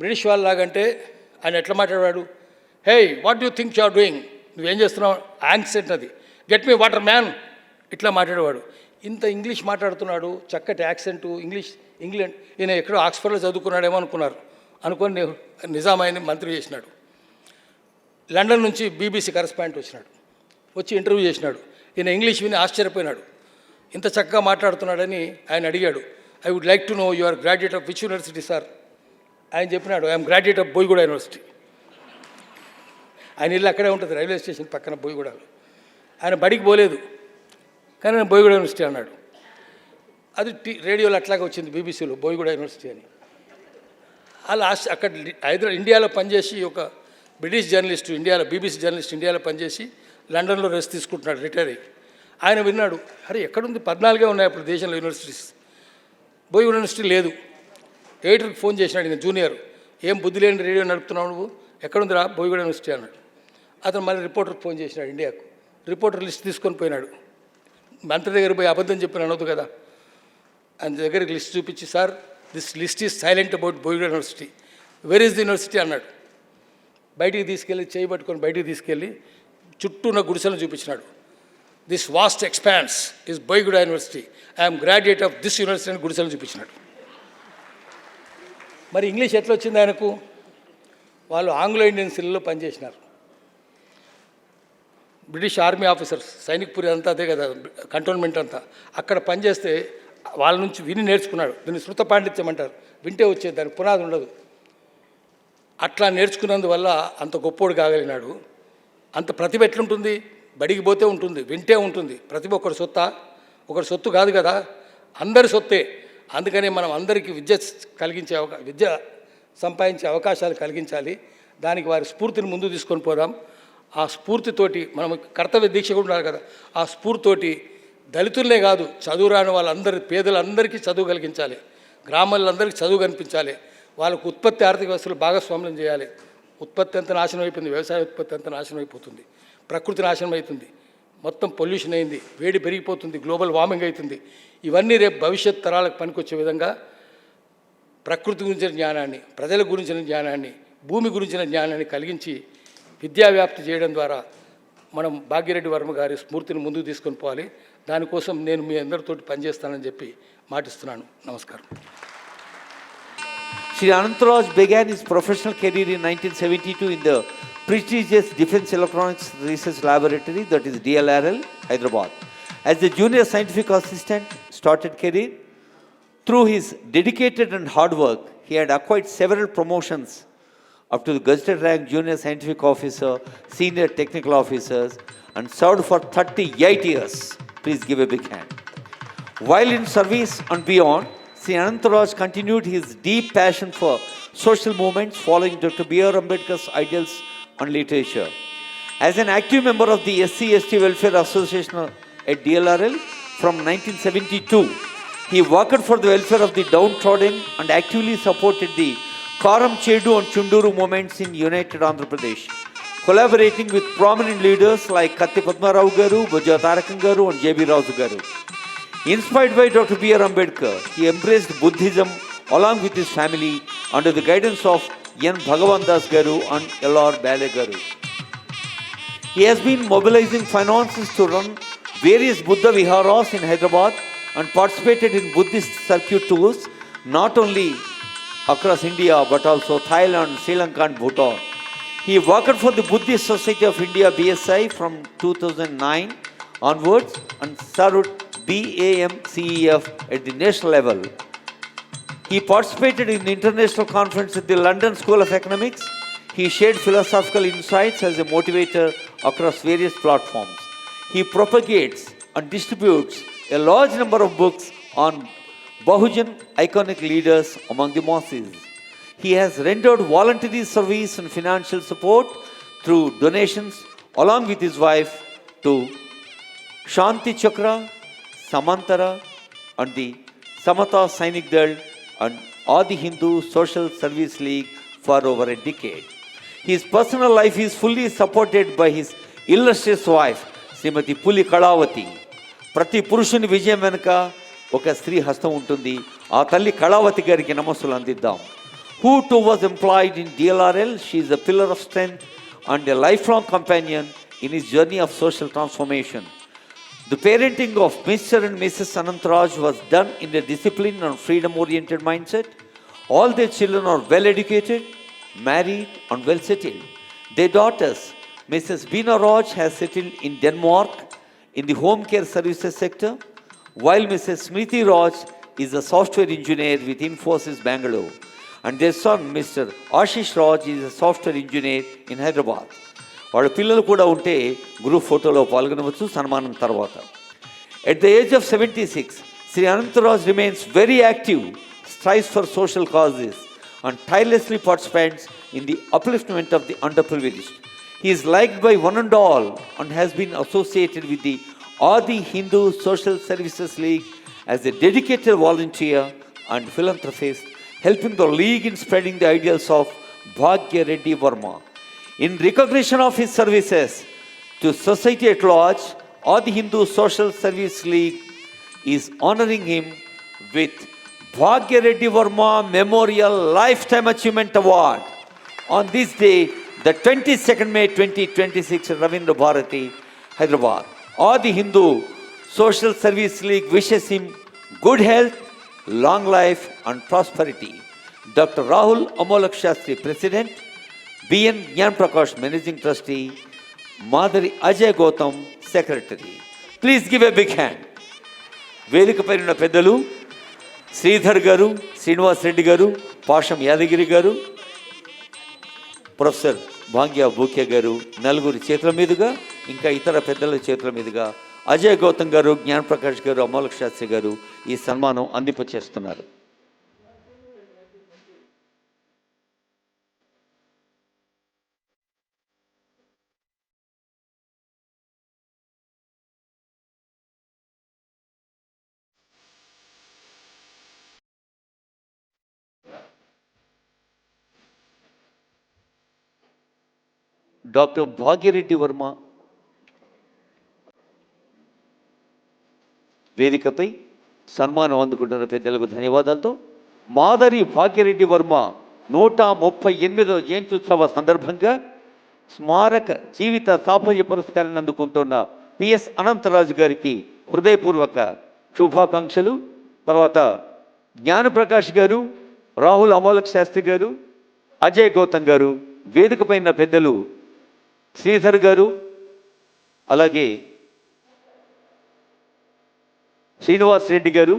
బ్రిటిష్ వాళ్ళు లాగంటే ఆయన ఎట్లా మాట్లాడేవాడు, hey what do think you are doing, నువ్వేం చేస్తున్నావు, యాక్సెంట్ అది, గెట్ మీ వాటర్ మ్యాన్, ఇట్లా మాట్లాడేవాడు. ఇంత ఇంగ్లీష్ మాట్లాడుతున్నాడు, చక్కటి యాక్సెంటు, ఇంగ్లాండ్, ఈయన ఎక్కడో ఆక్స్ఫర్డ్లో చదువుకున్నాడేమో అనుకొని నిజాం ఆయన మంత్రి చేసినాడు. లండన్ నుంచి బీబీసీ కరెస్పాండెంట్ వచ్చినాడు, వచ్చి ఇంటర్వ్యూ చేసినాడు. ఈయన ఇంగ్లీష్ విని ఆశ్చర్యపోయినాడు, ఇంత చక్కగా మాట్లాడుతున్నాడని ఆయన అడిగాడు. I would like to know you are graduate of which university sir. ఆయన చెప్పినాడు, I am graduate of Boiguda university. ఆయన ఇల్లు అక్కడే ఉంటుంది, రైల్వే స్టేషన్ పక్కన బోయిగూడలో. ఆయన బడికి పోలేదు, కానీ నేను బోయిగూడ యూనివర్సిటీ అన్నాడు. అది రేడియోలో అట్లాగే వచ్చింది, బీబీసీలో బోయిగూడ యూనివర్సిటీ అని. అలా అక్కడ ఇండియాలో పనిచేసి ఒక బ్రిటిష్ జర్నలిస్టు, బీబీసీ జర్నలిస్ట్ ఇండియాలో పనిచేసి లండన్లో రెస్ట్ తీసుకుంటున్నాడు, రిటైర్ అయ్యి. ఆయన విన్నాడు, అరే ఎక్కడుంది, 14 ఉన్నాయి అప్పుడు దేశంలో యూనివర్సిటీస్, బోయిగూడ యూనివర్సిటీ లేదు. ఎడిటర్కి ఫోన్ చేసినాడు, ఇంకా జూనియర్, ఏం బుద్ధి లేని రేడియో నడుపుతున్నావు నువ్వు, ఎక్కడుందిరా, బోయిగూడ యూనివర్సిటీ అన్నాడు. అతను మళ్ళీ రిపోర్టర్కి ఫోన్ చేసినాడు ఇండియాకు. రిపోర్టర్ లిస్ట్ తీసుకొని పోయినాడు. మంత్రి దగ్గర పోయి అబద్ధం చెప్పిన అనొద్దు కదా, ఆయన దగ్గరికి లిస్ట్ చూపించి, sir this list is silent about Boiguda university, where is the university అన్నాడు. బయటికి తీసుకెళ్ళి, చేయి పట్టుకొని బయటికి తీసుకెళ్ళి చుట్టూ ఉన్న గుడిసెలను చూపించినాడు. This vast expanse is Boiguda university, I'm graduate of this university అని గుడిసెలను చూపించినాడు. మరి ఇంగ్లీష్ ఎట్లా వచ్చింది ఆయనకు? వాళ్ళు ఆంగ్లో ఇండియన్ సిల్లో పనిచేసినారు. బ్రిటిష్ ఆర్మీ ఆఫీసర్స్, సైనిక్పురి అంతా అదే కదా, కంటోన్మెంట్ అంతా, అక్కడ పనిచేస్తే వాళ్ళ నుంచి విని నేర్చుకున్నాడు. దీన్ని శృత పాండిత్యం అంటారు, వింటే వచ్చేది, దానికి పునాది ఉండదు. అట్లా నేర్చుకున్నందువల్ల అంత గొప్పోడు కాగలిగినాడు. అంత ప్రతిభ ఎట్లుంటుంది, బడికి పోతే ఉంటుంది, వింటే ఉంటుంది. ప్రతిభ ఒకటి సొత్తు కాదు కదా, అందరి సొత్తే. అందుకని మనం అందరికీ విద్య సంపాదించే అవకాశాలు కలిగించాలి. దానికి వారి స్ఫూర్తిని ముందు తీసుకొని పోదాం. ఆ స్ఫూర్తితోటి మనం కర్తవ్య దీక్ష కూడా ఉన్నారు కదా, ఆ స్ఫూర్తితోటి దళితులనే కాదు, చదువు రాని వాళ్ళందరి, పేదలందరికీ చదువు కలిగించాలి, గ్రామాలందరికీ చదువు కనిపించాలి, వాళ్ళకు ఉత్పత్తి ఆర్థిక వ్యవస్థలు భాగస్వామ్యం చేయాలి. ఉత్పత్తి ఎంత నాశనం అయిపోయింది, వ్యవసాయ ఉత్పత్తి ఎంత నాశనం అయిపోతుంది, ప్రకృతి నాశనం అవుతుంది, మొత్తం పొల్యూషన్ అయింది, వేడి పెరిగిపోతుంది, గ్లోబల్ వార్మింగ్ అవుతుంది. ఇవన్నీ రేపు భవిష్యత్ తరాలకు పనికొచ్చే విధంగా ప్రకృతి గురించిన జ్ఞానాన్ని, ప్రజల గురించిన జ్ఞానాన్ని, భూమి గురించిన జ్ఞానాన్ని కలిగించి విద్యావ్యాప్తి చేయడం ద్వారా మనం భాగ్యరెడ్డి వర్మ గారి స్ఫూర్తిని ముందుకు తీసుకొని పోవాలి. దానికోసం నేను మీ అందరితోటి పనిచేస్తానని చెప్పి మాటిస్తున్నాను. నమస్కారం. Shri Anantaraj began his professional career in 1972 in the prestigious Defense Electronics Research Laboratory, that is DLRL, Hyderabad. As a junior scientific assistant, started career. Through his dedicated and hard work, he had acquired several promotions up to the gazetted rank junior scientific officer, senior technical officers, and served for 38 years. Please give a big hand. While in service and beyond, Sri Anantaraj continued his deep passion for social movements, following Dr. B.R. Ambedkar's ideals and literature. As an active member of the SC/ST Welfare Association at DLRL from 1972, he worked for the welfare of the downtrodden and actively supported the Karam Chedu and Chunduru movements in United Andhra Pradesh, collaborating with prominent leaders like Katti Padmarao Garu, Bujja Tarakan Garu and J.B. Raju Garu. Inspired by Dr. B.R. Ambedkar, he embraced Buddhism along with his family under the guidance of N. Bhagavan Das Garu and L.R. Bale Garu. He has been mobilizing finances to run various Buddha Viharas in Hyderabad and participated in Buddhist circuit tours not only across India but also Thailand, Sri Lanka and Bhutan. He worked for the Buddhist Society of India BSI from 2009 onwards and served BAMCEF at the national level. He participated in the international conference at the London School of Economics. He shared philosophical insights as a motivator across various platforms. He propagates and distributes a large number of books on Bahujan iconic leaders among the masses. He has rendered voluntary service and financial support through donations along with his wife to Shanti Chakra, Samantara, and the Samata Sainik Dal and Adi Hindu Social Service League for over a decade. His personal life is fully supported by his illustrious wife, Srimati Puli Kalavati. ప్రతి పురుషుని విజయం వెనుక ఒక స్త్రీ హస్తం ఉంటుంది. ఆ తల్లి కళావతి గారికి నమస్సులు అందిద్దాం. Who too was employed in DLRL, she is a pillar of strength and a lifelong companion in his journey of social transformation. The parenting of Mr. and Mrs. Anantraj was done in a disciplined and freedom-oriented mindset. All their children are well-educated, married and well-settled. Their daughters, Mrs. Beena Raj has settled in Denmark in the home care services sector, while Mrs. Smriti Raj is a software engineer with Infosys Bangalore. And their son, Mr. Ashish Raj, is a software engineer in Hyderabad. వాళ్ళ పిల్లలు కూడా ఉంటే group ఫోటోలో పాల్గొనవచ్చు సన్మానం తర్వాత. At the age of 76, Sri Anantaraj remains very active, strives for social causes and tirelessly participates in the upliftment of the underprivileged. He is liked by one and all and has been associated with the Adi Hindu Social Services League as a dedicated volunteer and philanthropist, helping the league in spreading the ideals of Bhagya Reddy Verma. In recognition of his services to society at large, Adi Hindu Social Service League is honoring him with Bhagya Reddy Verma Memorial Lifetime Achievement Award on this day, the 22nd May 2026, Ravindra Bharati, Hyderabad. Adi Hindu Social Service League wishes him good health, long life and prosperity. Dr. Rahul Amolak Shastri, President, BN Gyan Prakash, Managing Trustee, Madhuri Ajay Gautam, Secretary. Please give a big hand. వేదిక పైన పెద్దలు శ్రీధర్ గారు, శ్రీనివాస్ రెడ్డి గారు, పాషం యాదగిరి గారు, professor భాగ్య బూకే గారు నలుగురి చేతుల మీదుగా ఇంకా ఇతర పెద్దల చేతుల మీదుగా అజయ్ గౌతమ్ గారు, జ్ఞాన్ ప్రకాష్ గారు, అమోలక్ శాస్త్రి గారు ఈ సన్మానం అందింపచేస్తున్నారు. డాక్టర్ భాగ్యరెడ్డి వర్మ వేదికపై సన్మానం అందుకుంటున్న పెద్దలకు ధన్యవాదాలతో మాదరి భాగ్యరెడ్డి వర్మ 138వ జయంత్యుత్సవ సందర్భంగా స్మారక జీవిత సాఫల్య పురస్కారాన్ని అందుకుంటున్న పిఎస్ అనంతరాజు గారికి హృదయపూర్వక శుభాకాంక్షలు. తర్వాత జ్ఞానప్రకాష్ గారు, రాహుల్ అమోలక్ శాస్త్రి గారు, అజయ్ గౌతమ్ గారు, వేదికపైన పెద్దలు శ్రీధర్ గారు, అలాగే శ్రీనివాస్ రెడ్డి గారు,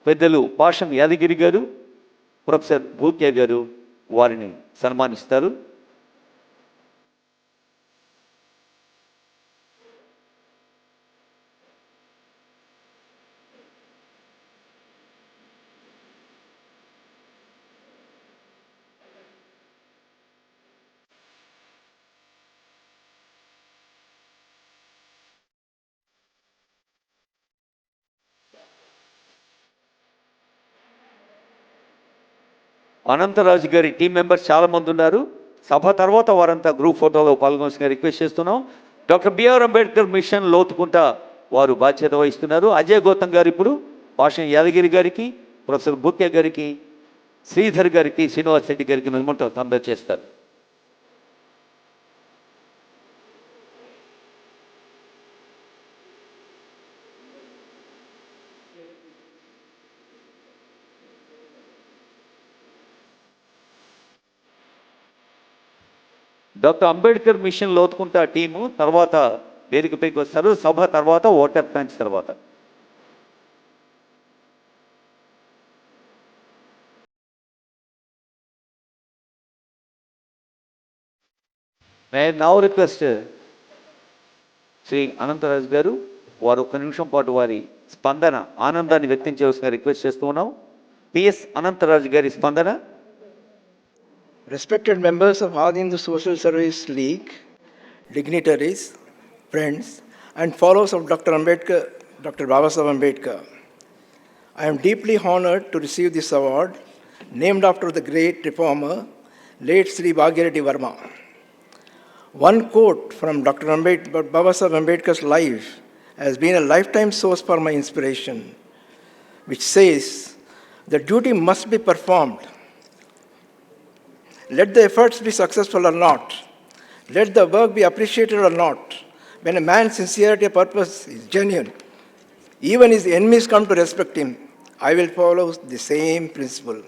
పెద్దలు పాషం యాదగిరి గారు, ప్రొఫెసర్ భూక్యా గారు వారిని సన్మానిస్తారు. అనంతరాజు గారి టీం మెంబర్స్ చాలామంది ఉన్నారు. సభ తర్వాత వారంతా గ్రూప్ ఫోటోలో పాల్గొనాల్సిందిగా రిక్వెస్ట్ చేస్తున్నాం. Doctor B R Ambedkar mission Lothukunta వారు బాధ్యత వహిస్తున్నారు. అజయ్ గౌతమ్ గారు ఇప్పుడు పాషం యాదగిరి గారికి, ప్రొఫెసర్ బుక్య గారికి, శ్రీధర్ గారికి, శ్రీనివాస్ రెడ్డి గారికి మెమోంటో అందజేస్తారు. డాక్టర్ అంబేద్కర్ మిషన్ లోతుకుంటా టీము తర్వాత వేదికపైకి వస్తారు. సభ తర్వాత ఓటర్ ప్లాన్స్ తర్వాత మే నౌ రిక్వెస్ట్ శ్రీ అనంతరాజ్ గారు వారు ఒక్క నిమిషం పాటు వారి స్పందన ఆనందాన్ని వ్యక్తం చేయవలసిన రిక్వెస్ట్ చేస్తూ ఉన్నాం. పిఎస్ అనంతరాజ్ గారి స్పందన. Respected members of All Hindu Social Service League, dignitaries, friends, and followers of Dr. Ambedkar, Dr. Babasaheb Ambedkar, I am deeply honored to receive this award, named after the great reformer, late Sri Bhagirathi Verma. One quote from Dr. Babasaheb Ambedkar's life has been a lifetime source for my inspiration, which says, "The duty must be performed. Let the efforts be successful or not. Let the work be appreciated or not. When a man's sincerity of purpose is genuine, even his enemies come to respect him. I will follow the same principle.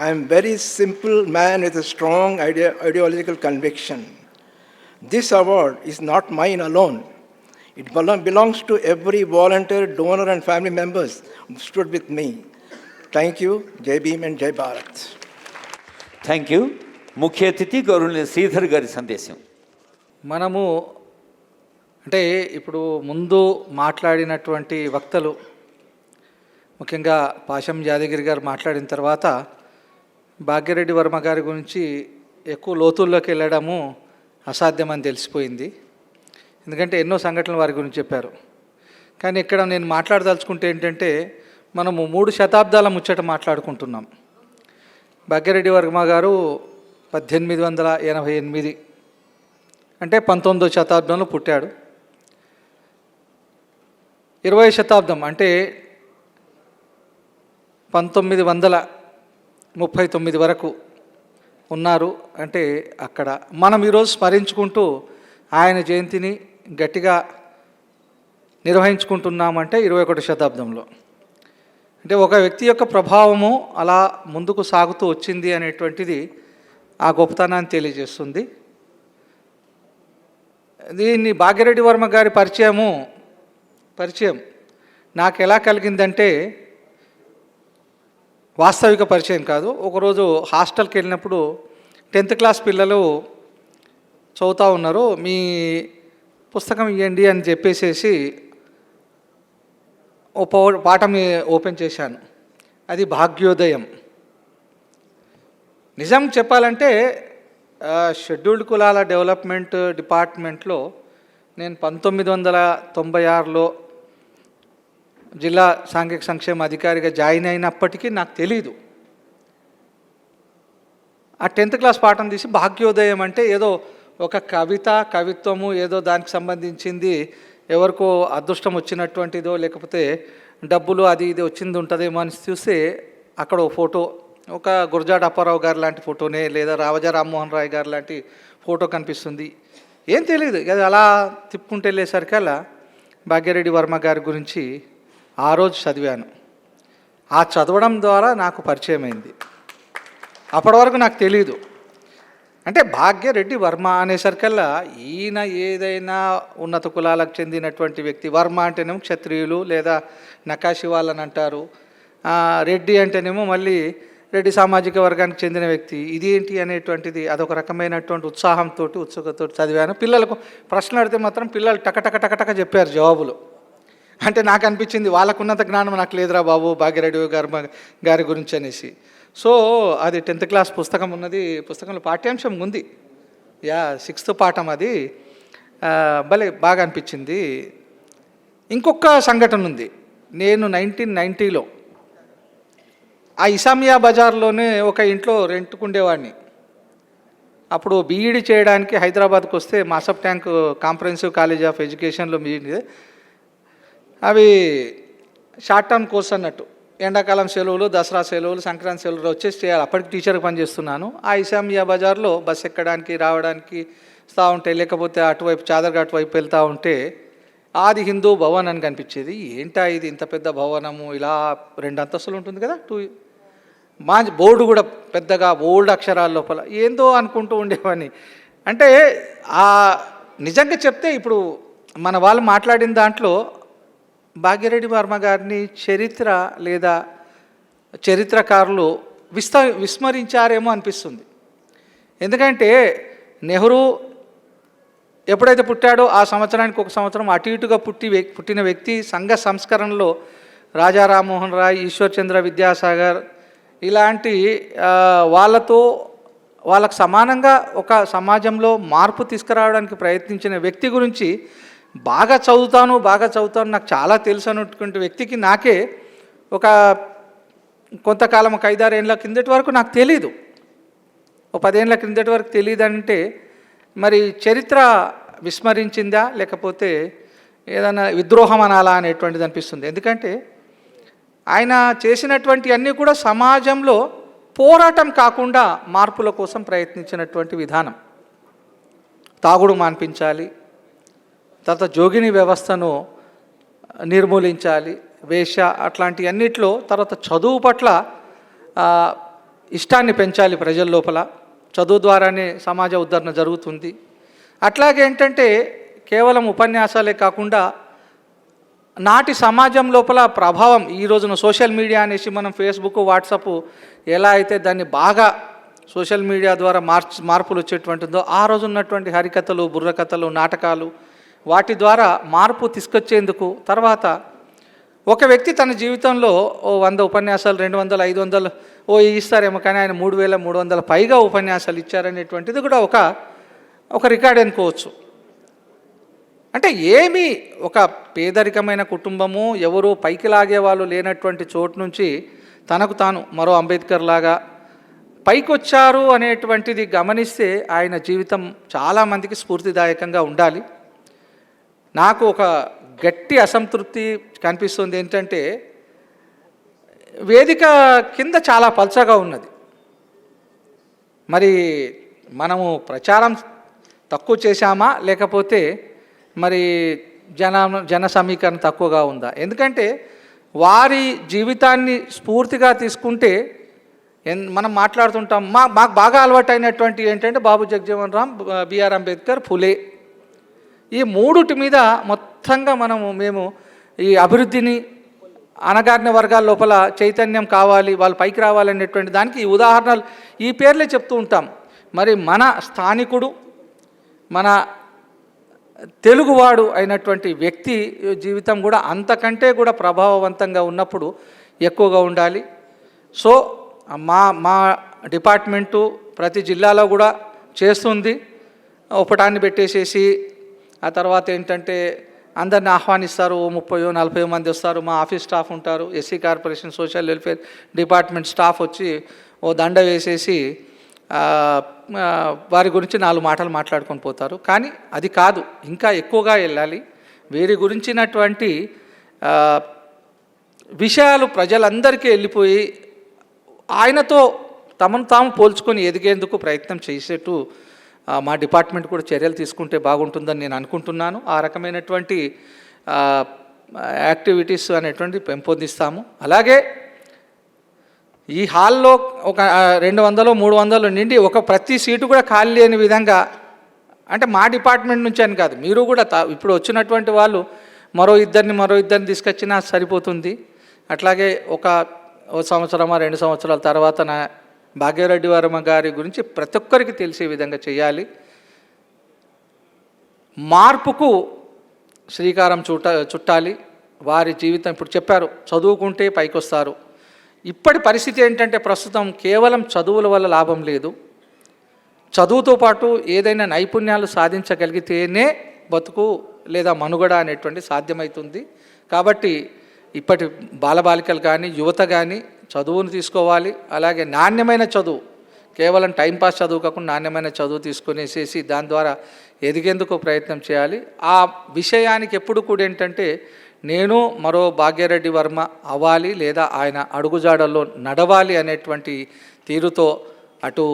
I am a very simple man with a strong ideological conviction. This award is not mine alone. It belongs to every volunteer, donor, and family members who stood with me. Thank you. Jai Bhim and Jai Bharat." Thank you. ముఖ్య అతిథి గౌరవనీయ శ్రీధర్ గారి సందేశం. మనము అంటే ఇప్పుడు ముందు మాట్లాడినటువంటి వక్తలు ముఖ్యంగా పాశం యాదగిరి గారు మాట్లాడిన తర్వాత భాగ్యరెడ్డి వర్మ గారి గురించి ఎక్కువ లోతుల్లోకి వెళ్ళడము అసాధ్యమని తెలిసిపోయింది. ఎందుకంటే ఎన్నో సంఘటనలు వారి గురించి చెప్పారు. కానీ ఇక్కడ నేను మాట్లాడదలుచుకుంటే ఏంటంటే మనము 3 శతాబ్దాల ముచ్చట మాట్లాడుకుంటున్నాం. భాగ్యరెడ్డి వర్మ గారు 1888 అంటే 19వ శతాబ్దంలో పుట్టాడు. 20వ శతాబ్దం అంటే 1939 వరకు ఉన్నారు. అంటే అక్కడ మనం ఈరోజు స్మరించుకుంటూ ఆయన జయంతిని గట్టిగా నిర్వహించుకుంటున్నామంటే 21వ శతాబ్దంలో. అంటే ఒక వ్యక్తి యొక్క ప్రభావము అలా ముందుకు సాగుతూ వచ్చింది అనేటువంటిది ఆ గొప్పతనాన్ని తెలియజేస్తుంది. దీన్ని భాగ్యరెడ్డి వర్మ గారి పరిచయం నాకు ఎలా కలిగిందంటే వాస్తవిక పరిచయం కాదు. ఒకరోజు హాస్టల్కి వెళ్ళినప్పుడు 10th క్లాస్ పిల్లలు చదువుతూ ఉన్నారు. మీ పుస్తకం ఇవ్వండి అని చెప్పేసేసి ఓ పాఠం ఓపెన్ చేశాను. అది భాగ్యోదయం. నిజం చెప్పాలంటే షెడ్యూల్డ్ కులాల డెవలప్మెంట్ డిపార్ట్మెంట్లో నేను 1996లో జిల్లా సాంఘిక సంక్షేమ అధికారిగా జాయిన్ అయినప్పటికీ నాకు తెలీదు. ఆ 10th క్లాస్ పాఠం తీసి భాగ్యోదయం అంటే ఏదో ఒక కవిత్వము ఏదో దానికి సంబంధించింది, ఎవరికో అదృష్టం వచ్చినటువంటిదో లేకపోతే డబ్బులు అది ఇది వచ్చింది ఉంటుందేమో అని చూస్తే అక్కడ ఒక ఫోటో, ఒక గురజాడ అప్పారావు గారు లాంటి ఫోటోనే లేదా రావజా రామ్మోహన్ రాయ్ గారు లాంటి ఫోటో కనిపిస్తుంది. ఏం తెలియదు. అది అలా తిప్పుకుంటూ వెళ్ళేసరికల్లా భాగ్యరెడ్డి వర్మ గారి గురించి ఆ రోజు చదివాను. ఆ చదవడం ద్వారా నాకు పరిచయం అయింది. అప్పటి వరకు నాకు తెలీదు. అంటే భాగ్యరెడ్డి వర్మ అనేసరికల్లా ఈయన ఏదైనా ఉన్నత కులాలకు చెందినటువంటి వ్యక్తి. వర్మ అంటేనేమో క్షత్రియులు లేదా నకాశి వాళ్ళని అంటారు. రెడ్డి అంటేనేమో మళ్ళీ రెడ్డి సామాజిక వర్గానికి చెందిన వ్యక్తి. ఇది ఏంటి అనేటువంటిది అదొక రకమైనటువంటి ఉత్సుకతతో చదివాను. పిల్లలకు ప్రశ్నలు అడిగితే మాత్రం పిల్లలు టకటక చెప్పారు జవాబులు. అంటే నాకు అనిపించింది వాళ్ళకున్నంత జ్ఞానం నాకు లేదురా బాబు భాగ్యరెడ్డి గారి గురించి అనేసి. సో అది 10th క్లాస్ పుస్తకం ఉన్నది. పుస్తకంలో పాఠ్యాంశం ఉంది. 6th పాఠం అది. భలే బాగా అనిపించింది. ఇంకొక సంఘటన ఉంది. నేను 1990లో ఆ ఇసామియా బజార్లోనే ఒక ఇంట్లో రెంట్కుండేవాడిని. అప్పుడు బీఈడి చేయడానికి హైదరాబాద్కి వస్తే మాసప్ ట్యాంక్ కాంప్రహెన్సివ్ కాలేజ్ ఆఫ్ ఎడ్యుకేషన్లో బీఈడి. అవి షార్ట్ టర్మ్ కోర్స్ అన్నట్టు. ఎండాకాలం సెలవులు, దసరా సెలవులు, సంక్రాంతి సెలవులు వచ్చేసి చేయాలి. అప్పటికి టీచర్కి పనిచేస్తున్నాను. ఆ ఇసామియా బజార్లో బస్ ఎక్కడానికి రావడానికి వస్తూ ఉంటే, లేకపోతే అటువైపు చాదర్ఘాట్ వైపు వెళ్తూ ఉంటే ఆది హిందూ భవన్ అని కనిపించేది. ఏంటా ఇది ఇంత పెద్ద భవనము, ఇలా 2 అంతస్తులు ఉంటుంది కదా, మా బోర్డు కూడా పెద్దగా ఓల్డ్ అక్షరాల లోపల ఏందో అనుకుంటూ ఉండేవాడిని. అంటే నిజంగా చెప్తే ఇప్పుడు మన వాళ్ళు మాట్లాడిన దాంట్లో భాగ్యరెడ్డి వర్మ గారిని చరిత్ర లేదా చరిత్రకారులు విస్మరించారేమో అనిపిస్తుంది. ఎందుకంటే నెహ్రూ ఎప్పుడైతే పుట్టాడో ఆ సంవత్సరానికి ఒక సంవత్సరం అటు ఇటుగా పుట్టిన వ్యక్తి సంఘ సంస్కరణలో రాజా రామ్మోహన్ రాయ్, ఈశ్వర్ చంద్ర విద్యాసాగర్ ఇలాంటి వాళ్ళకు సమానంగా ఒక సమాజంలో మార్పు తీసుకురావడానికి ప్రయత్నించిన వ్యక్తి గురించి బాగా చదువుతాను నాకు చాలా తెలుసు అన్నటువంటి వ్యక్తికి నాకే ఒక కొంతకాలం ఒక 5-6 ఏళ్ళ కిందటి వరకు నాకు తెలీదు, ఒక 10 ఏళ్ళ కిందటి వరకు తెలియదు. అంటే మరి చరిత్ర విస్మరించిందా లేకపోతే ఏదైనా విద్రోహం అనాలా అనేటువంటిది అనిపిస్తుంది. ఎందుకంటే ఆయన చేసినటువంటి అన్నీ కూడా సమాజంలో పోరాటం కాకుండా మార్పుల కోసం ప్రయత్నించినటువంటి విధానం. తాగుడు మాన్పించాలి, తర్వాత జోగిని వ్యవస్థను నిర్మూలించాలి, వేశ్య అట్లాంటి అన్నిట్లో, తర్వాత చదువు పట్ల ఇష్టాన్ని పెంచాలి ప్రజల లోపల, చదువు ద్వారానే సమాజ ఉద్ధరణ జరుగుతుంది. అట్లాగే ఏంటంటే కేవలం ఉపన్యాసాలే కాకుండా నాటి సమాజం లోపల ప్రభావం, ఈ రోజున సోషల్ మీడియా అనేసి మనం ఫేస్బుక్, వాట్సాప్ ఎలా అయితే దాన్ని బాగా సోషల్ మీడియా ద్వారా మార్పులు వచ్చేటువంటిదో, ఆ రోజు ఉన్నటువంటి హరికథలు, బుర్రకథలు, నాటకాలు వాటి ద్వారా మార్పు తీసుకొచ్చేందుకు, తర్వాత ఒక వ్యక్తి తన జీవితంలో 100 ఉపన్యాసాలు, 200, 500 ఇస్తారేమో, కానీ ఆయన 3300 పైగా ఉపన్యాసాలు ఇచ్చారనేటువంటిది కూడా ఒక రికార్డ్ అనుకోవచ్చు. అంటే ఏమి ఒక పేదరికమైన కుటుంబము, ఎవరు పైకి లాగే వాళ్ళు లేనటువంటి చోటు నుంచి తనకు తాను మరో అంబేద్కర్ లాగా పైకి వచ్చారు అనేటువంటిది గమనిస్తే ఆయన జీవితం చాలామందికి స్ఫూర్తిదాయకంగా ఉండాలి. నాకు ఒక గట్టి అసంతృప్తి కనిపిస్తుంది ఏంటంటే, వేదిక కింద చాలా పల్చగా ఉన్నది. మరి మనము ప్రచారం తక్కువ చేశామా లేకపోతే మరి జన సమీకరణ తక్కువగా ఉందా? ఎందుకంటే వారి జీవితాన్ని స్ఫూర్తిగా తీసుకుంటే మనం మాట్లాడుతుంటాం. మాకు బాగా అలవాటైనటువంటి ఏంటంటే బాబు జగజీవన్ రామ్, బిఆర్ అంబేద్కర్, ఫులే, ఈ మూడుటి మీద మొత్తంగా మేము ఈ అభివృద్ధిని, అణగారిన వర్గాల లోపల చైతన్యం కావాలి, వాళ్ళు పైకి రావాలనేటువంటి దానికి ఈ ఉదాహరణలు, ఈ పేర్లే చెప్తూ ఉంటాం. మరి మన స్థానికుడు, మన తెలుగువాడు అయినటువంటి వ్యక్తి జీవితం కూడా అంతకంటే కూడా ప్రభావవంతంగా ఉన్నప్పుడు ఎక్కువగా ఉండాలి. సో మా డిపార్ట్మెంటు ప్రతి జిల్లాలో కూడా చేస్తుంది. ఉపటాన్ని పెట్టేసేసి ఆ తర్వాత ఏంటంటే అందరిని ఆహ్వానిస్తారు, 30-40 మంది వస్తారు. మా ఆఫీస్ స్టాఫ్ ఉంటారు, SC corporation social welfare department staff వచ్చి దండ వేసేసి వారి గురించి 4 మాటలు మాట్లాడుకొని పోతారు. కానీ అది కాదు, ఇంకా ఎక్కువగా వెళ్ళాలి. వీరి గురించినటువంటి విషయాలు ప్రజలందరికీ వెళ్ళిపోయి ఆయనతో తమను తాము పోల్చుకొని ఎదిగేందుకు ప్రయత్నం చేసేట్టు మా డిపార్ట్మెంట్ కూడా చర్యలు తీసుకుంటే బాగుంటుందని నేను అనుకుంటున్నాను. ఆ రకమైనటువంటి యాక్టివిటీస్ అనేటువంటి పెంపొందిస్తాము. అలాగే ఈ హాల్లో ఒక 200-300 నిండి ప్రతి సీటు కూడా ఖాళీ లేని విధంగా, అంటే మా డిపార్ట్మెంట్ నుంచి అని కాదు, మీరు కూడా ఇప్పుడు వచ్చినటువంటి వాళ్ళు మరో ఇద్దరిని తీసుకొచ్చినా సరిపోతుంది. అట్లాగే ఒక సంవత్సరమా 2 సంవత్సరాల తర్వాత నా భాగ్యరెడ్డి వర్మ గారి గురించి ప్రతి ఒక్కరికి తెలిసే విధంగా చేయాలి. మార్పుకు శ్రీకారం చుట్టాలి. వారి జీవితం ఇప్పుడు చెప్పారు, చదువుకుంటే పైకి వస్తారు. ఇప్పటి పరిస్థితి ఏంటంటే ప్రస్తుతం కేవలం చదువుల వల్ల లాభం లేదు. చదువుతో పాటు ఏదైనా నైపుణ్యాలు సాధించగలిగితేనే బతుకు లేదా మనుగడ అనేటువంటి సాధ్యమవుతుంది. కాబట్టి ఇప్పటి బాలబాలికలు కానీ యువత కానీ చదువును తీసుకోవాలి. అలాగే నాణ్యమైన చదువు, కేవలం టైంపాస్ చదువు కాకుండా నాణ్యమైన చదువు తీసుకునేసేసి దాని ద్వారా ఎదిగేందుకు ప్రయత్నం చేయాలి. ఆ విషయానికి ఎప్పుడు కూడా ఏంటంటే నేను మరో భాగ్యరెడ్డి వర్మ అవ్వాలి లేదా ఆయన అడుగుజాడల్లో నడవాలి అనేటువంటి తీరుతో అటు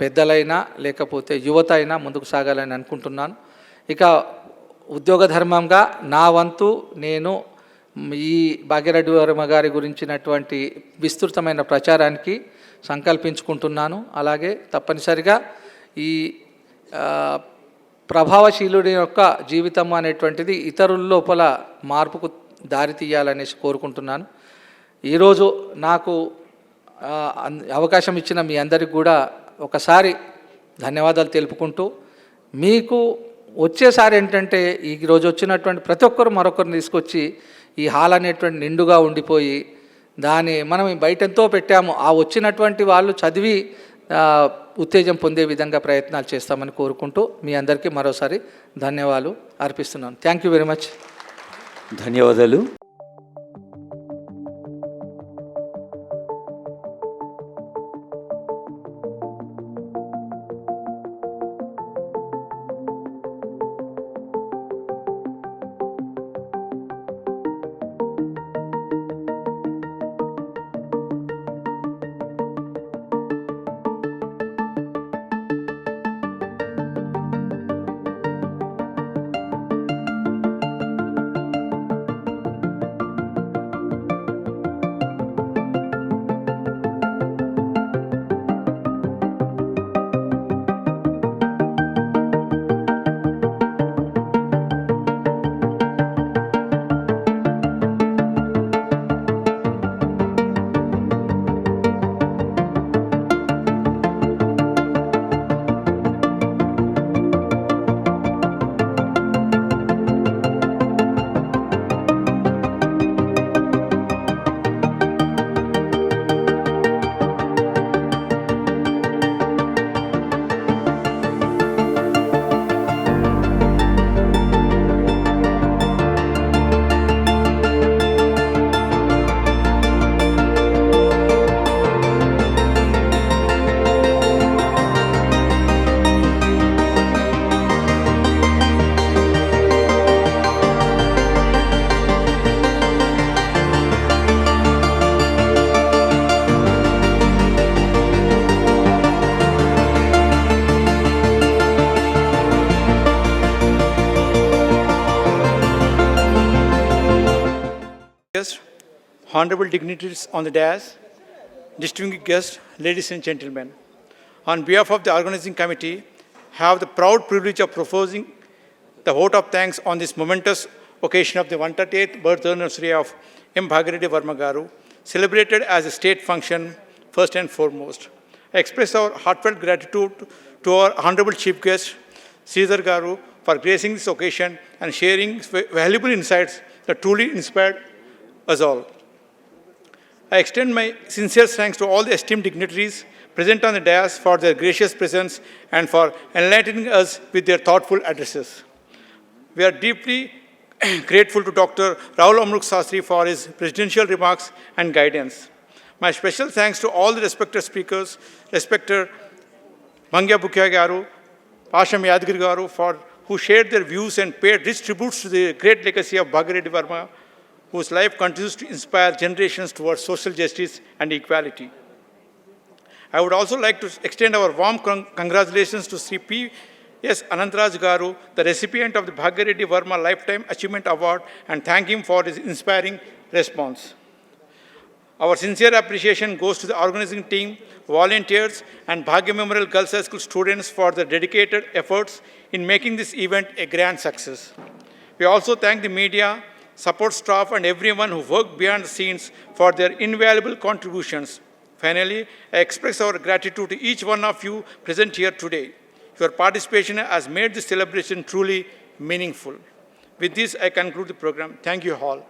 పెద్దలైనా లేకపోతే యువత అయినా ముందుకు సాగాలని అనుకుంటున్నాను. ఇక ఉద్యోగ ధర్మంగా నా వంతు నేను ఈ భాగ్యరెడ్డి వర్మ గారి గురించినటువంటి విస్తృతమైన ప్రచారానికి సంకల్పించుకుంటున్నాను. అలాగే తప్పనిసరిగా ఈ ప్రభావశీలుడి యొక్క జీవితం అనేటువంటిది ఇతరుల లోపల మార్పుకు దారి తీయాలనేసి కోరుకుంటున్నాను. ఈరోజు నాకు అవకాశం ఇచ్చిన మీ అందరికి కూడా ఒకసారి ధన్యవాదాలు తెలుపుకుంటూ, మీకు వచ్చేసారి ఏంటంటే ఈరోజు వచ్చినటువంటి ప్రతి ఒక్కరు మరొకరిని తీసుకొచ్చి ఈ హాల్ అనేటువంటి నిండుగా ఉండిపోయి దాన్ని మనం బయట ఎంతో పెట్టాము, ఆ వచ్చినటువంటి వాళ్ళు చదివి ఉత్తేజం పొందే విధంగా ప్రయత్నాలు చేస్తామని కోరుకుంటూ మీ అందరికీ మరోసారి ధన్యవాదాలు అర్పిస్తున్నాను. Thank you very much. ధన్యవాదాలు. Honorable dignitaries on the dais, distinguished guests, ladies and gentlemen. On behalf of the organizing committee, I have the proud privilege of proposing the vote of thanks on this momentous occasion of the 138th birth anniversary of M. Bhagireddy Verma Garu, celebrated as a state function first and foremost. I express our heartfelt gratitude to our Honorable Chief Guest, Sridhar Garu, for gracing this occasion and sharing valuable insights that truly inspired us all. I extend my sincere thanks to all the esteemed dignitaries present on the dais for their gracious presence and for enlightening us with their thoughtful addresses. We are deeply grateful to Dr. Rahul Amrukh Sastry for his presidential remarks and guidance. My special thanks to all the respected speakers, respected Bhangya Bhukia Garu, Pasham Yadgiri Garu, who shared their views and paid rich tributes to the great legacy of Bhagireddy Verma, whose life continues to inspire generations towards social justice and equality. I would also like to extend our warm congratulations to Sri P.S. Anantaraj Garu, the recipient of the Bhagireddy Verma Lifetime Achievement Award, and thank him for his inspiring response. Our sincere appreciation goes to the organizing team, volunteers, and Bhagya Memorial Girls High School students for their dedicated efforts in making this event a grand success. We also thank the media, support staff, and everyone who worked behind the scenes for their invaluable contributions. Finally, I express our gratitude to each one of you present here today. Your participation has made this celebration truly meaningful. With this, I conclude the program. Thank you all.